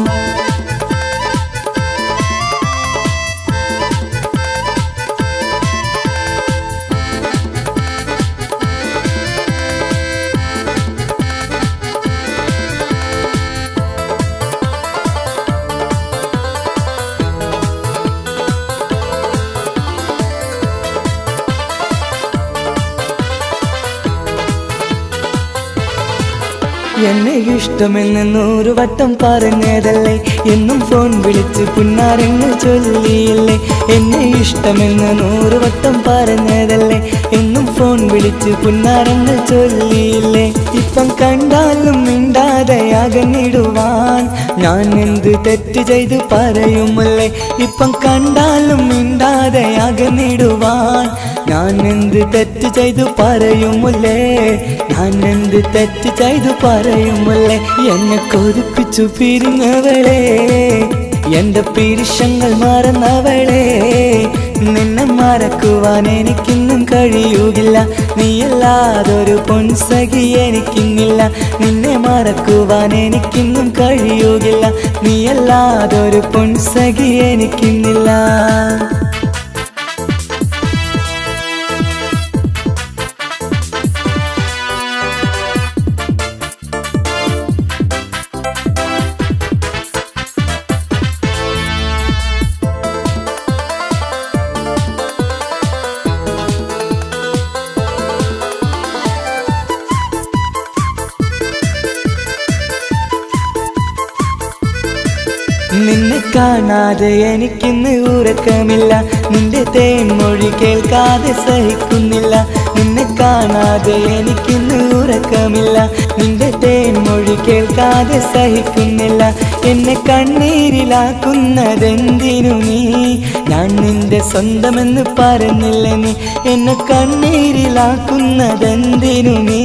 എന്നെ ഇഷ്ടമെന്ന് 100 വട്ടം പറഞ്ഞതല്ലേ എന്നും ഫോൺ വിളിച്ച് പുന്നാരെന്ന് ചൊല്ലിയില്ലേ എന്നെ ഇഷ്ടമെന്ന് 100 വട്ടം പറഞ്ഞതല്ലേ എന്നും ഫോൺ വിളിച്ച് പുന്നാരെന്ന് ചൊല്ലിയില്ലേ ഇപ്പം കണ്ടാലും മിണ്ടാതെ അകന്നിടുവാൻ ഞാൻ എന്ത് തെറ്റ് ചെയ്ത് പറയുമല്ലേ. ഇപ്പം കണ്ടാലും മിണ്ടാതെ അകന്നിടുവാൻ ഞാൻ എന്ത് തെറ്റ് ചെയ്തു പറയുമല്ലേ. ഞാൻ എന്ത് തെറ്റ് ചെയ്തു പറയുമല്ലേ. എന്നെ കൊതിപ്പിച്ചു പിരിഞ്ഞവളെ, എന്റെ പിരിശങ്ങൾ മറന്നവളെ. നിന്നെ മറക്കുവാൻ എനിക്കിന്നും കഴിയുകില്ല, നീയല്ലാതൊരു പൊൻസഖി എനിക്കിന്നില്ല. നിന്നെ മറക്കുവാൻ എനിക്കിന്നും കഴിയുകില്ല, നീയല്ലാതൊരു പൊൻസഖി എനിക്കിന്നില്ല. നിന്നെ കാണാതെ എനിക്കിന്ന് ഉറക്കമില്ല, നിന്റെ തേൻമൊഴി കേൾക്കാതെ സഹിക്കുന്നില്ല. നിന്നെ കാണാതെ എനിക്കിന്ന് ഉറക്കമില്ല, നിന്റെ തേൻമൊഴി കേൾക്കാതെ സഹിക്കുന്നില്ല. എന്നെ കണ്ണീരിലാക്കുന്നതെന്തിനു നീ, ഞാൻ നിന്റെ സ്വന്തമെന്ന് പറഞ്ഞില്ല നീ. എന്നെ കണ്ണീരിലാക്കുന്നതെന്തിനു നീ,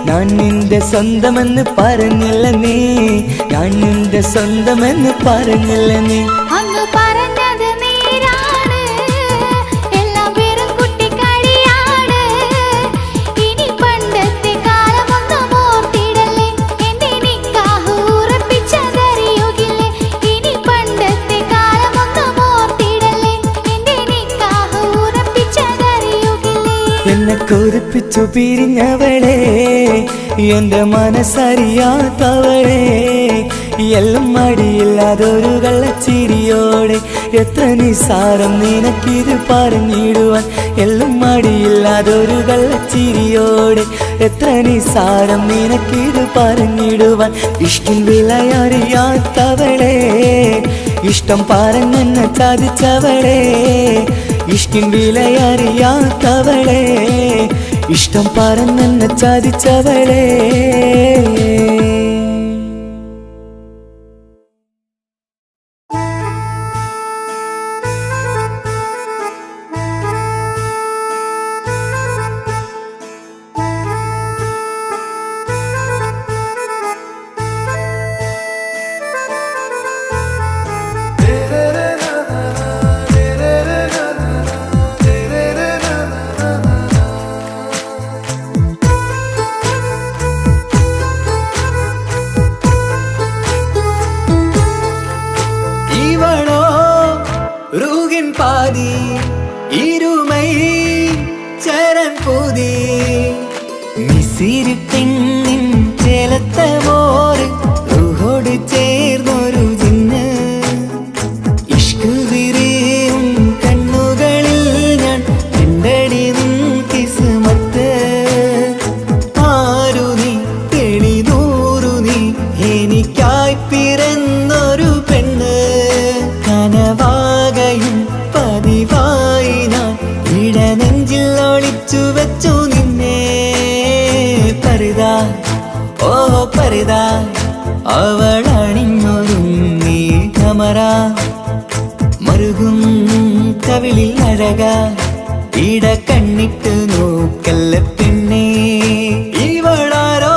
ഞാൻ നിന്റെ സ്വന്തമെന്ന് പറഞ്ഞില്ല നീ. ഞാൻ നിന്റെ സ്വന്തമെന്ന് പറഞ്ഞില്ല നീ. അങ്ങ് പറഞ്ഞത് നേരാണ്, എല്ലാം വെറും കുട്ടിക്കളിയാണ്. ഇനി പണ്ടത്തെ കാലമൊന്നും ഓർത്തിടല്ലേ, എന്റെ നിക്കാഹ് ഉറപ്പിച്ചതറിയുകില്ലേ. ഇനി പണ്ടത്തെ കാലമൊന്നും ഓർത്തിടല്ലേ, എന്റെ നിക്കാഹ് ഉറപ്പിച്ചതറിയുകില്ലേ. എന്നെ കൊതിപ്പിച്ചു പിരിഞ്ഞവളെ, എന്റെ മനസ്സറിയാത്തവളെ. എല്ലാം മടിയില്ലാതൊരു കള്ളച്ചിരിയോടെ, എത്ര നിസാരം നിനക്കിത് പറഞ്ഞിടുവാൻ. എല്ലാം മടിയില്ലാതൊരു കള്ളച്ചിരിയോടെ, എത്ര നിസാരം നിനക്കിത് പറഞ്ഞിടുവാൻ. ഇഷ്ടം വിലയറിയാത്തവളെ, ഇഷ്ടം പറഞ്ഞെന്നെ ചതിച്ചവളെ. ഇഷ്ടം വിലയറിയാത്തവളെ, ഇഷ്ടം പറഞ്ഞെന്നെ ചതിച്ചവളെ. ரூகின் பாதி இருமை சரண் பூதி மிசிறு பெண்ணின் ചേലത്ത മോര് റൂഹോട് ചേർന്നൊരു ജിന്ന്. ഇഷ്ക് വിരിയും കണ്ണുകളിൽ ഞാൻ കണ്ടടി നിൻ കിസ്മത്ത്. ആരു നീ തെളിനൂറു നീ എനിക്കായി പിറന്നൊരു പെണ്ണ്. കനവാകയും പതിവായി ഞാൻ ഇടനെഞ്ചിൽ ഒളിച്ചു വെച്ചു നിന്നെ. പരിതാ ഓ പരിതാ അവളണിഞ്ഞൊരുങ്ങി കമറ. മറുകും കവിളിൽ അഴക ഇട കണ്ണിട്ട് നോക്കല്ല പെണ്ണേ. ഇവളാരോ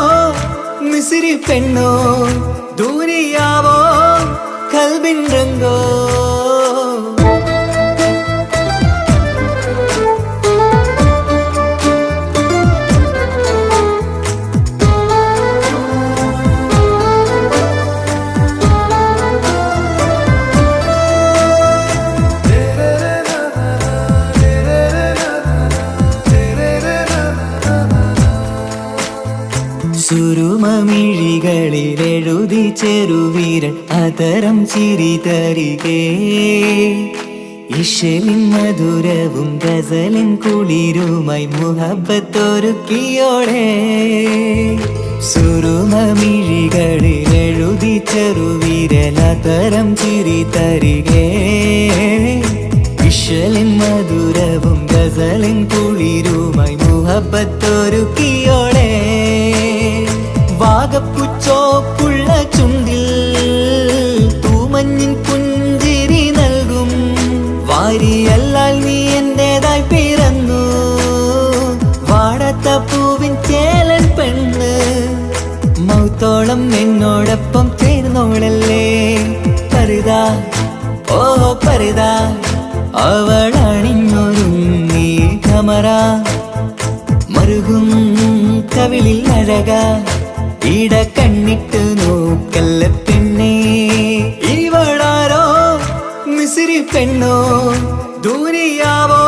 മിസിരി പെണ്ണോ, ദൂരിയാവോ കൽബിൻ രംഗോ. സുരുമമിഴികളിലെഴുതി ചെറുവീരൻ അതരം ചിരി തരികേ. ഇശലിൻ മധുരവും ഗസലിൻ കുളിരുമായി മുഹബത്തൊരുക്കിയോടെ. സുരുമമിഴികളിലെഴുതി ചെറുവീരൻ അതരം ചിരി തരികേ. ഇശലിൻ മധുരവും ഗസലിൻ കുളിരുമായി മുഹബത്തൊരുക്കിയോടെ. പരിതാ അവൾ അണിഞ്ഞൊരുങ്ങി കമറ മറുകും കവിളിൽ അഴക ഇട കണ്ണിട്ട് നോക്കല്ല പെണ്ണേ ഇവളാരോ മിസിരി പെണ്ണോ ദൂരിയാവോ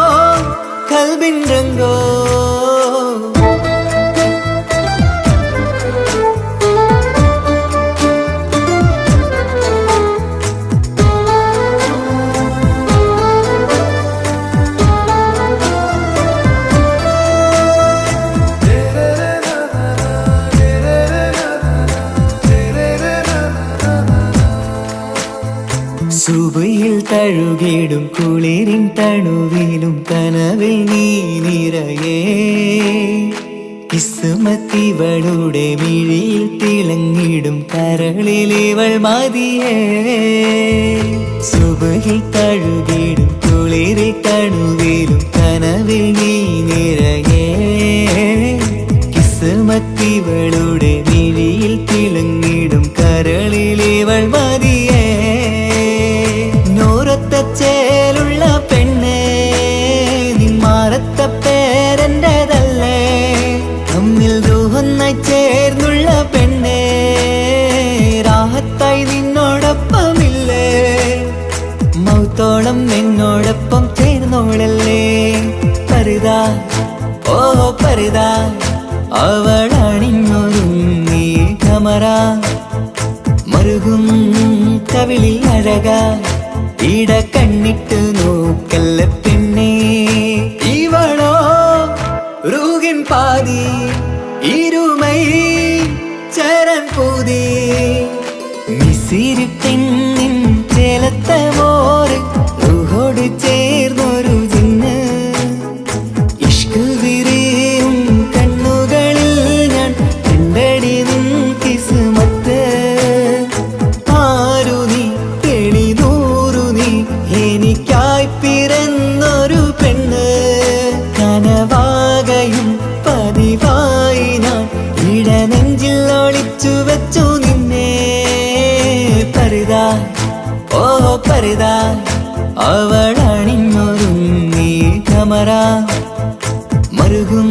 കൽബിൻ രംഗോ സുബയിൽ തഴുകിടും കുളിരിൻ തണുവിലും കനവിൽ നീ നിറയേ കിസ്മത്തിവളുടെ മിഴിയിൽ തിളങ്ങിടും കരളിലിവൾ മതിയേ സുബയിൽ തഴുകിടും കുളിരിൽ തണുവിലും കനവിൽ നീ നിറയേ കിസ്മത്തിവളുടെ മിഴിയിൽ തിളങ്ങിടും കരളിലിവൾ മതിയേ ചേലുള്ള പെണ്ണേ നിന്മാറത്ത പേരെൻ്റെതല്ലേ തമ്മിൽ ദൂഹൊന്നായി ചേർന്നുള്ള പെണ്ണേ രാഹത്തായി നിന്നോടൊപ്പമില്ലേ മൗത്തോളം എന്നോടൊപ്പം ചേർന്നോളല്ലേ പരിതാ ഓ പരിതാ അവൾ അണിഞ്ഞൊരുങ്ങി കമറ മറുകും കവിളിൽ അഴക ഇട കണ്ണിട്ട് നോക്കല്ല പെണ്ണേ ഇവളോ റൂകിൻ പാതി ഇരുമൈ ചരൻ പൂതി മിസിരി പെണ്ണിൻ ചേലത്ത മോറ് റൂഹോട് ചേർന്നൊരു ജിന്ന് ഇഷ്ക് വിരിയും കണ്ണുകളിൽ ഞാൻ കണ്ടടി നിൻ കിസ്മത്ത് എനിക്കായി പിറന്നൊരു പെണ്ണ് കനവാകയും പതിവായി ഞാൻ ഇടനെഞ്ചിൽ ഒളിച്ചു വെച്ചു നിന്നെ പരിതാ ഓ പരിതാ അവൾ അണിഞ്ഞൊരുങ്ങി കമറ മറുകും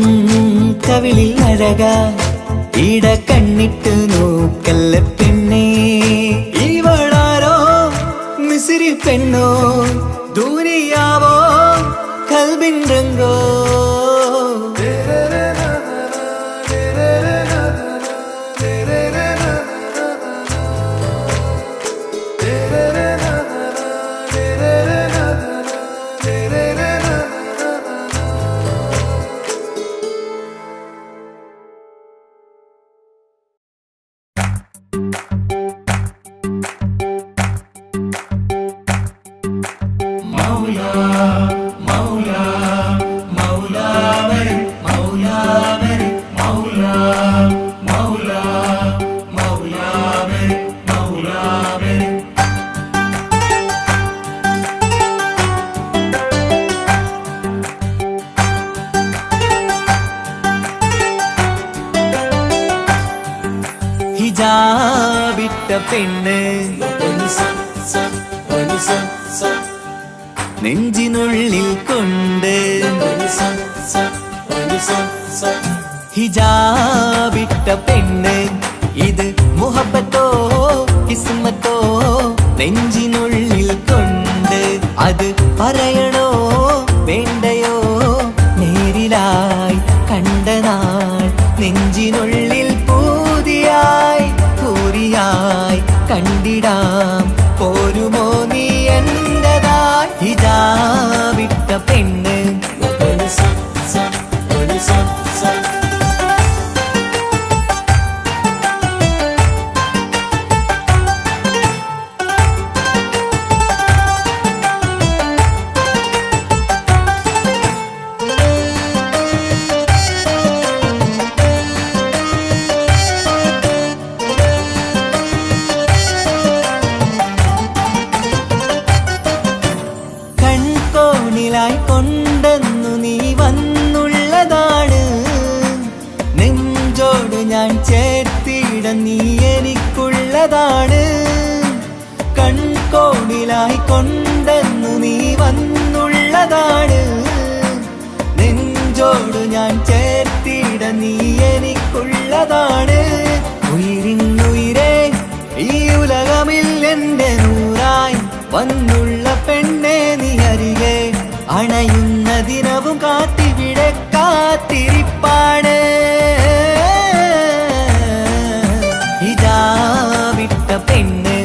കവിളിൽ അഴക ഇട കണ്ണിട്ട് നോക്കല്ല പെണ്ണേ ഇവളാരോ മിസിരി പെണ്ണോ ദൂരിയാവോ കൽബിൻ രംഗോ ഹിജാബിട്ട പെണ്ണ് നെഞ്ചിനുള്ളിൽ കൊണ്ട് ഹിജാബിട്ട പെണ്ണ് ഇത് മുഹബത്തോ കിസ്മത്തോ നെഞ്ചിനുള്ളിൽ കൊണ്ട് അത് പറയണോ വേണ്ടയോ നേരിലായി കണ്ട നാൾ നെഞ്ചിനുള്ളിൽ പൂതിയായി പൂരിയായി കണ്ടിടാം പോരുമോ നീ എന്റേതായി ഹിജാബിട്ട പെണ്ണ് നീ എനിക്കുള്ളതാണ്. ഉയിരിന്നുയിരേ ഈ ഉലകമിൽ എന്റെ നൂറായി വന്നുള്ള പെണ്ണെ നീ അരികെ അണയുന്ന ദിനവും കാത്തിവിടെ കാത്തിരിപ്പാണ്. ഇതാ വിട്ട പെണ്ണ്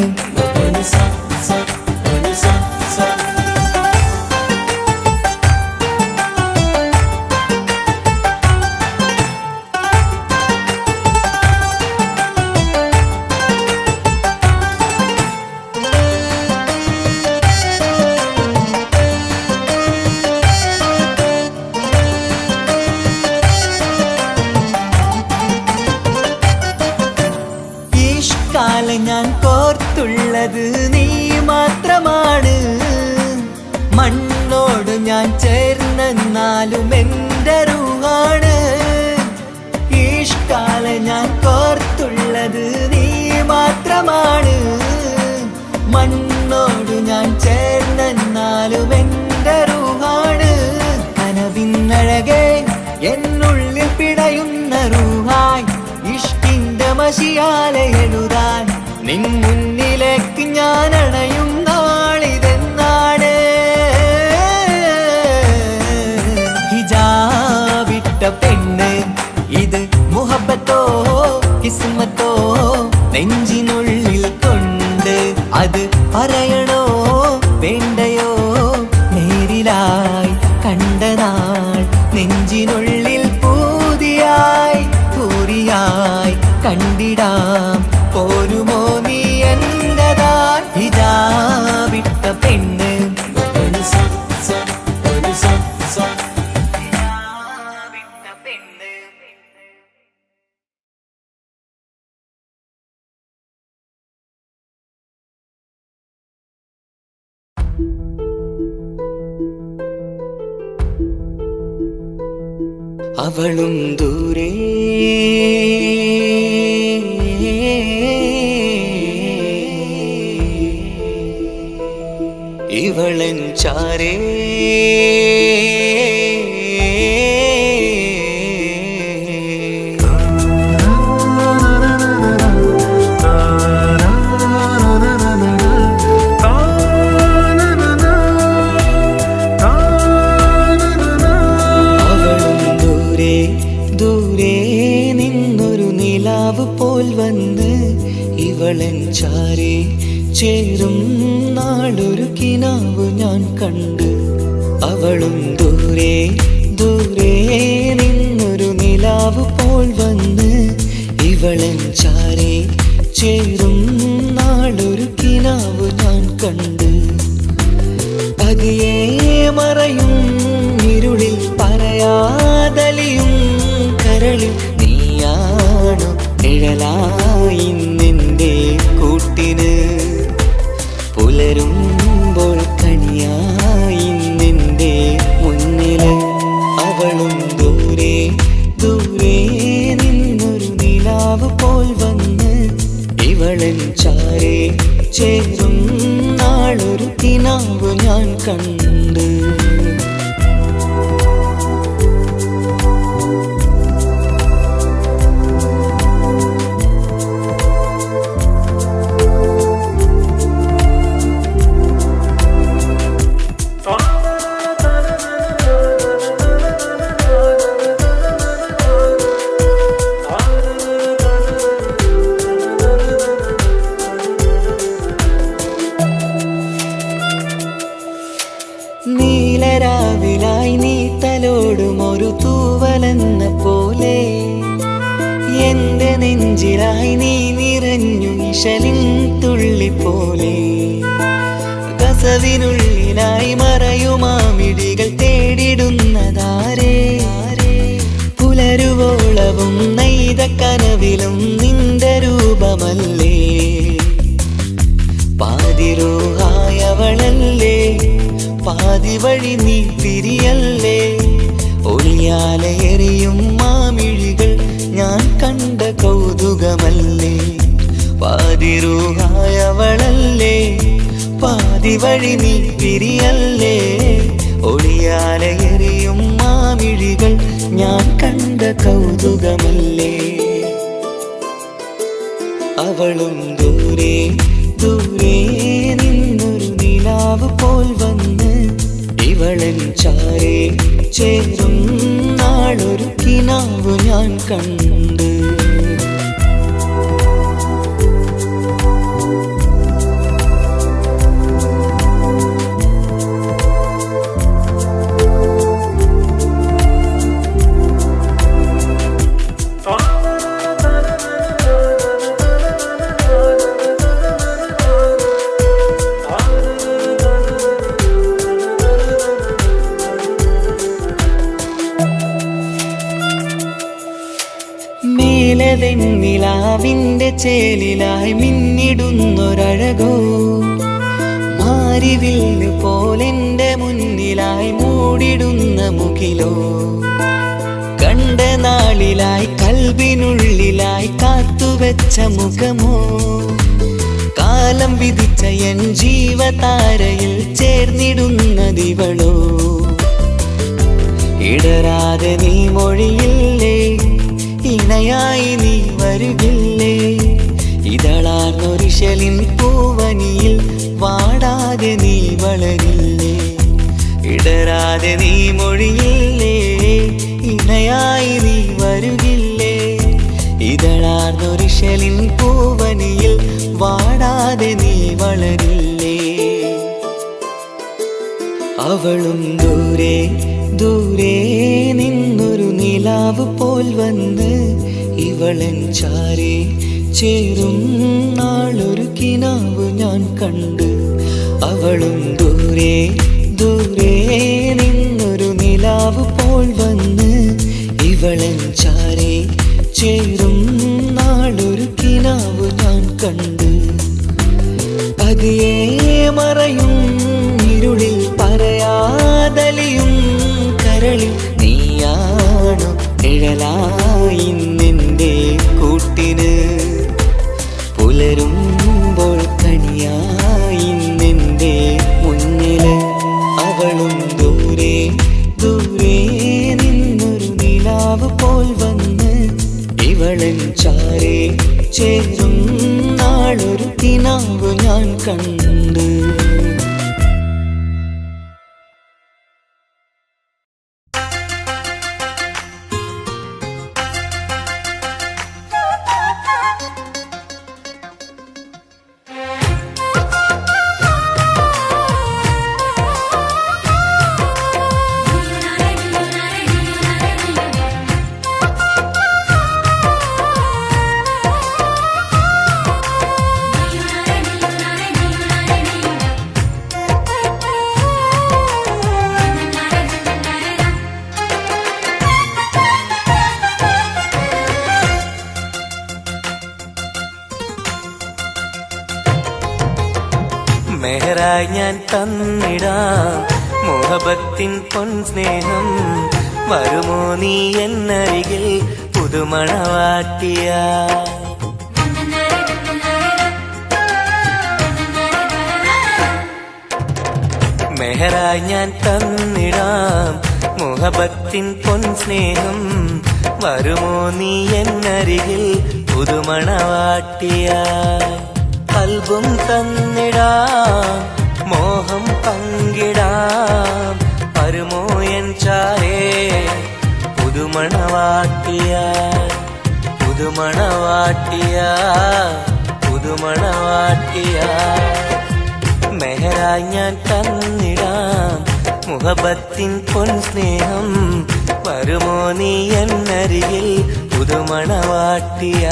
ഞാൻ കോർത്തുള്ളത് നീ മാത്രമാണ്. മണ്ണോട് ഞാൻ ചേർന്നെന്നാലും എൻ്റെ റൂഹാണ്. ഈഷ്കാല ഞാൻ കോർത്തുള്ളത് നീ മാത്രമാണ്. മണ്ണോട് ഞാൻ ചേർന്നെന്നാലും എൻ്റെ റൂഹാണ്. കനവിന്നഴകെ എന്നുള്ളിൽ പിടയുന്ന റൂഹായി ഇഷ്കിന്റെ മഷിയാലെ എഴുതാൻ നിൻ മുന്നിലേക്ക് ഞാൻ അണയും നാളിതെന്നാണ്. ഹിജാബിട്ട പെണ്ണ് ഇത് മുഹബത്തോ കിസ്മത്തോ നെഞ്ചിനുള്ളിൽ കൊണ്ട് അത് പറയണോ വേണ്ടയോ നേരിലായി കണ്ട നാൾ നെഞ്ചിനുള്ളിൽ പൂതിയായി പൂരിയായി കണ്ടിടാം പോരുമോ നീ എന്റതാ. ഇതാ വിട്ട പെണ്ണ് അവളും ദൂരെ ഇവളൻ ചാരേ പോൽ വന്ന് ഇവളൻ ചാരേ ചേരും നാളൊരു കിനാവ് ഞാൻ കണ്ട്. അവളും ദൂരെ ദൂരെ നിന്നൊരു നിലാവ് പോൽ വന്ന് ഇവളൻ ചാരേ ചേരും നാളൊരു കിനാവ് ഞാൻ കണ്ട്. പതിയെ മറയും ഇരുളിൽ പറയാതലിയും കരളിൽ നീയാണു നിഴലായി നിന്റെ കൂട്ടിന്. പുലരുമ്പോൾ കണിയായി നിന്റെ മുന്നില്. അവളും ദൂരെ ദൂരെ നിന്നൊരു നിലാവ് പോൽ വന്ന് ഇവളൻ ചാരേ ചേരും നാളൊരു കിനാവ് ഞാൻ കണ്ട്. നീലരാവിലായി നീ തലോടും ഒരു തൂവലെന്ന പോലെ എന്റെ നെഞ്ചിലായി നീ നിറഞ്ഞു ഇശലിൻ തുള്ളി പോലെ. കസവിനുള്ളിലായി മറയുമാമിടികൾ തേടിടുന്നതാരേ. പുലരുവോളവും നെയ്ത കനവിലും നിന്റെ രൂപമല്ലേ. പാതിരൂഹായവളല്ലേ പാതി വഴി നീ തിരിയല്ലേ. ഒളിയാലെ എറിയും മാമിഴികൾ ഞാൻ കണ്ട കൗതുകമല്ലേ. പാതിരൂഹായവളല്ലേ പാതി വഴി നീ തിരിയല്ലേ. ഒളിയാലെ എറിയും മാമിഴികൾ ഞാൻ കണ്ട കൗതുക ഇവളൻ ചാരേ ചേരും നാളൊരു കിനാവ് ഞാൻ കണ്ട്. മേലതെന്നിലാവിന്റെ ചേലിലായി മിന്നിടുന്നൊരഴകോ, മാരിവില്ല് പോലെന്റെ മുന്നിലായി മൂടിടുന്ന മുകിലോ, കണ്ട നാളിലായി കൽബിനുള്ളിലായി കാത്തുവെച്ച മുഖമോ, കാലം വിധിച്ച എൻ ജീവതാരയിൽ ചേർന്നിടുന്നതിവളോ. ഇടരാതെ നീ മൊഴിയില്ലേ, ഇണയായി നീ വരുകില്ലേ, ഇതളാർന്നൊരിശലിൻ പൂവനിയിൽ വാടാതെ നീ വളരില്ലേ. ഇടരാതെ നീ മൊഴിയില്ലേ, ഇണയായി നീ വരുകില്ലേ, ഇതളാർന്നൊരിശലിൻ പൂവനിയിൽ വാടാതെ നീ വളരില്ലേ. അവളും ദൂരെ ദൂരെ നിന്നൊരു നിലാവ് പോൽ വന്ന് ഇവളൻ ചാരേ ചേരും നാളൊരു കിനാവ് ഞാൻ കണ്ട്. അവളും ദൂരെ ദൂരെ നിന്നൊരു നിലാവ് പോൽ വന്ന് ഇവളൻ ചാരേ ചേരും നാളൊരു കിനാവ് ഞാൻ കണ്ട്. പതിയെ മറയും ഇരുളിൽ പറയാതലിയും കരളിൽ നീയാണു നിഴലായി നിന്റെ കൂട്ടിന്, പുലരുമ്പോൾ കണിയായി നിന്റെ മുന്നില്. അവളും ദൂരെ ദൂരെ നിന്നൊരു നിലാവ് പോൽ വന്ന് ഇവളൻ ചാരേ ചേരും നാളൊരു കിനാവ് ഞാൻ കണ്ട്. മെഹറായി ഞാൻ തന്നിടാം മോഹബത്തിൻ പൊൻസ്നേഹം, വരുമോ നീ എന്നരികിൽ പുതുമണവാട്ടിയ. മെഹറായി ഞാൻ തന്നിടാം മോഹബത്തിൻ പൊൻസ്നേഹം, വരുമോ നീ എന്നരികിൽ പുതുമണവാട്ടിയ. കൽബും തന്നിടാം മോഹം പങ്കിടാം, വരുമോ എൻ ചാരേ പുതുമണവാട്ടിയ പുതുമണവാട്ടിയ പുതുമണവാട്ടിയ. മെഹറായി ഞാൻ തന്നിടാം മുഹബത്തിൻ പൊൻസ്നേഹം, വരുമോ നീ എന്നരികിൽ പുതുമണവാട്ടിയ.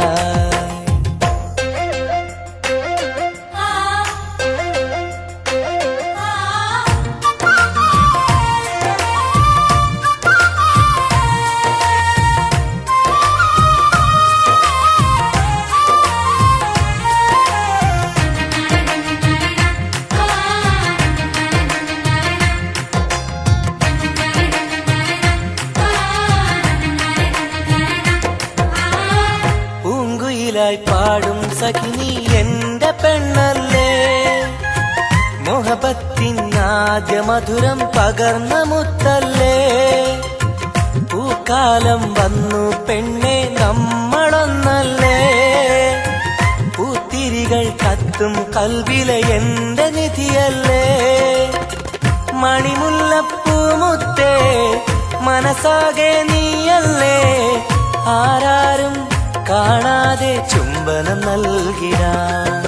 പാടും സഖിനി എന്റെ പെണ്ണല്ലേ, മോഹബത്തിൻ ആദ്യ മധുരം പകർന്ന മുത്തല്ലേ. പൂക്കാലം വന്നു പെണ്ണെ നമ്മളൊന്നല്ലേ, പൂത്തിരികൾ കത്തും കൽവിലെ എന്റെ നിധിയല്ലേ. മണിമുല്ലപ്പൂ മുത്തേ മനസ്സാകെ നീയല്ലേ ആരാരും കാണാതെ ചുംബനം നൽകിടാം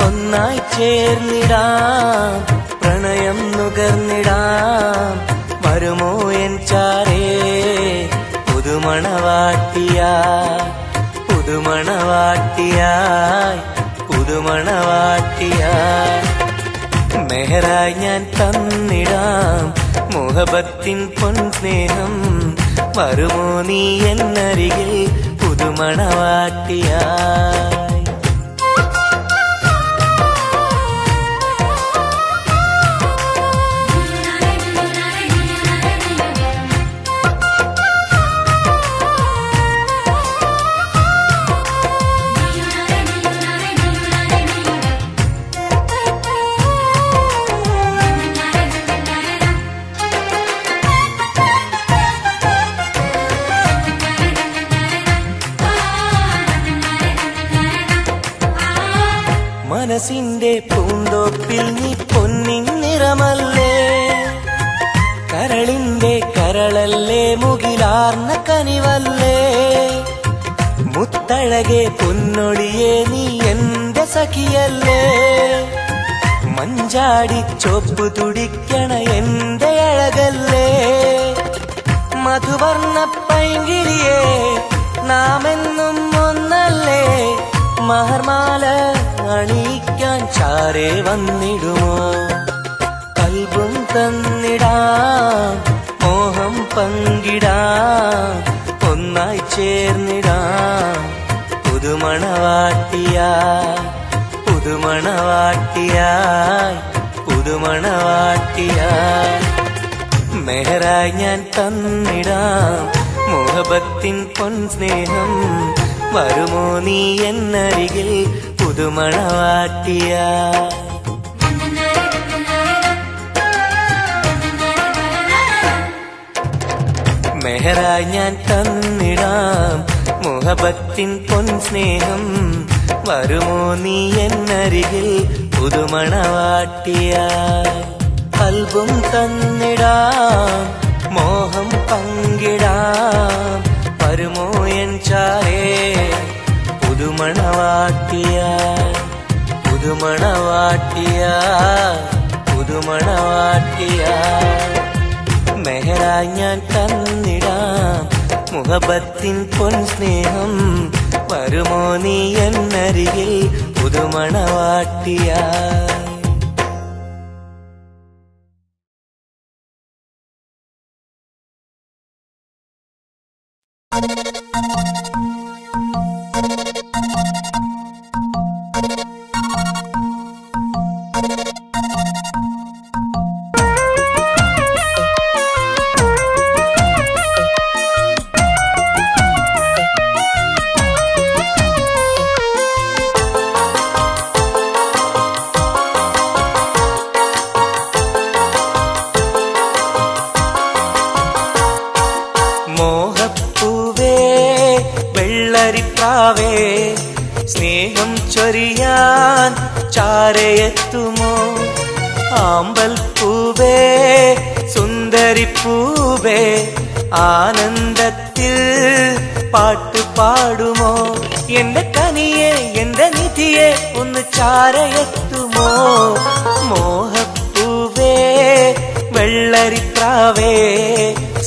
ഒന്നായി ചേർന്നിടാം പ്രണയം നുകർന്നിടാം വരുമോ എൻ ചാരേ പുതുമണവാട്ടിയായി പുതുമണവാട്ടിയായി പുതുമണവാട്ടിയായി മെഹറായി ഞാൻ തന്നിടാം മുഹബത്തിൻ പൊൻസ്നേഹം വരുമോ നീ എന്നരികിൽ പുതുമണവാട്ടിയായി മനസ്സിന്റെ പൂന്തോപ്പിൽ നീ പൊന്നിൻ നിറമല്ലേ കരളിന്റെ കരളല്ലേ മുകിലാർന്ന കനിവല്ലേ മുത്തഴകെ പൊന്നൊളിയെ നീ എന്റെ സഖിയല്ലേ മഞ്ചാടി ചോപ്പ് തുടിക്കണ എന്റെ അഴകല്ലേ മധുവർണ്ണ പൈങ്കിളിയെ നാമെന്നും ഒന്നല്ലേ മഹർമാല അണിയിക്കാൻ ചാരേ വന്നിടുമോ കൽബും തന്നിടാം മോഹം പങ്കിടാം ഒന്നായി ചേർന്നിടാം പുതുമണവാട്ടിയായി പുതുമണവാട്ടിയായി പുതുമണവാട്ടിയായി മെഹറായി ഞാൻ തന്നിടാം മുഹബത്തിൻ പൊൻസ്നേഹം വരുമോ നീ എന്നരികിൽ പുതുമണവാട്ടിയായി മെഹറായി ഞാൻ തന്നിടാം മുഹബത്തിൻ പൊൻസ്നേഹം വരുമോ നീ എന്നരികിൽ പുതുമണവാട്ടിയായി കൽബും തന്നിടാം മോഹം പങ്കിടാം വരുമോ എൻ ചാരേ പുതുമണവാട്ടിയായി പുതുമണവാട്ടിയായി പുതുമണവാട്ടിയായി മെഹറായി ഞാൻ തന്നിടാം മുഹബത്തിൻ പൊൻസ്നേഹം വരുമോ നീ എന്നരികിൽ പുതുമണവാട്ടിയായി വെള്ളരിപ്രാവേ സ്നേഹം ചൊരിയാൻ ചാരയെത്തുമോ ആമ്പൽ പൂവേ സുന്ദരിപ്പൂവേ ആനന്ദത്തിൽ പാട്ടു പാടുമോ എന്റെ കനിയെ എന്റെ നിധിയെ ഒന്ന് ചാരയെത്തുമോ മോഹപ്പൂവേ വെള്ളരിപ്രാവേ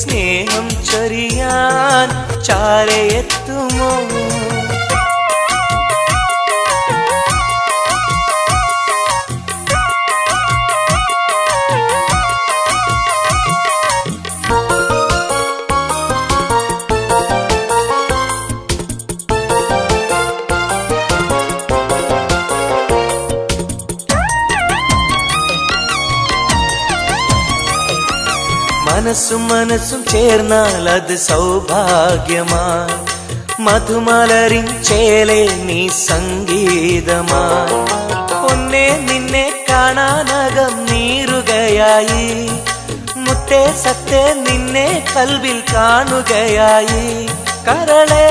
സ്നേഹം ചൊരിയാൻ ചാരയെത്തുമോ മനസ്സും മനസ്സും ചേർന്നാൽ അത് സൗഭാഗ്യമായി മധുമലരിൻ ചേലെ നീ സംഗീതമായി പൊന്നെ നിന്നെ കാണാനകം നീറുകയായി മുത്തേ സത്തേ നിന്നെ കൽവിൽ കാണുകയായി കരളേ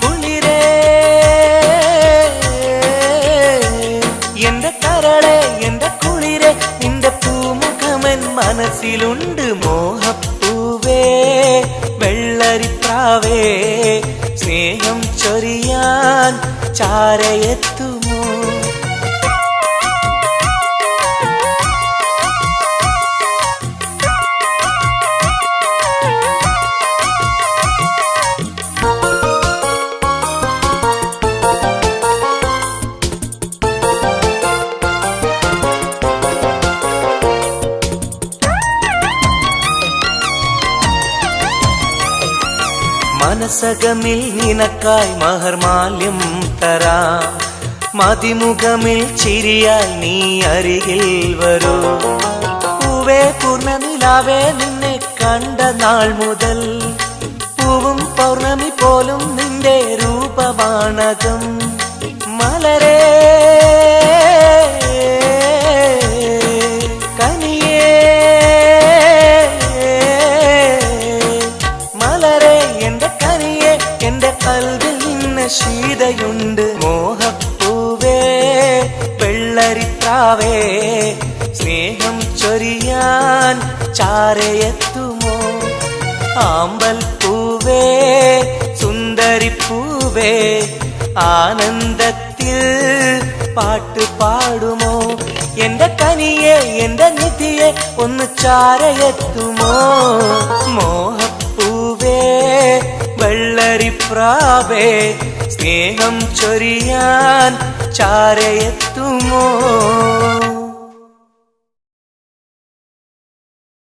കുളിരേ എന്റെ കരളേ എന്റെ കുളിരേ മനസ്സിലുണ്ട് മോഹപ്പൂവേ വെള്ളരിപ്രാവേ സ്നേഹം ചൊരിയാൻ ചാരയെത്തുമോ മനസകമിൽ നിനക്കായി മഹർമാല്യം തരാം മതിമുഖമിൽ ചിരിയാൽ നീ അരികിൽ വരൂ പൂവേ പൂർണ്ണനിലാവേ നിന്നെ കണ്ട നാൾ മുതൽ പൂവും പൗർണമി പോലും നിന്റെ രൂപമാണകം മലരേ ശീതയുണ്ട് മോഹപ്പൂവേ വെള്ളരിപ്രാവേ സ്നേഹം ചൊരിയാൻ ചാരയെത്തുമോ ആമ്പൽ പൂവേ സുന്ദരിപ്പൂവേ ആനന്ദത്തിൽ പാട്ട് പാടുമോ എന്റെ കനിയെ എന്റെ നിധിയെ ഒന്ന് ചാരയെത്തുമോ മോഹപ്പൂവേ വെള്ളരിപ്രാവേ സ്നേഹം ചൊരിയാൻ ചാരയെത്തുമോ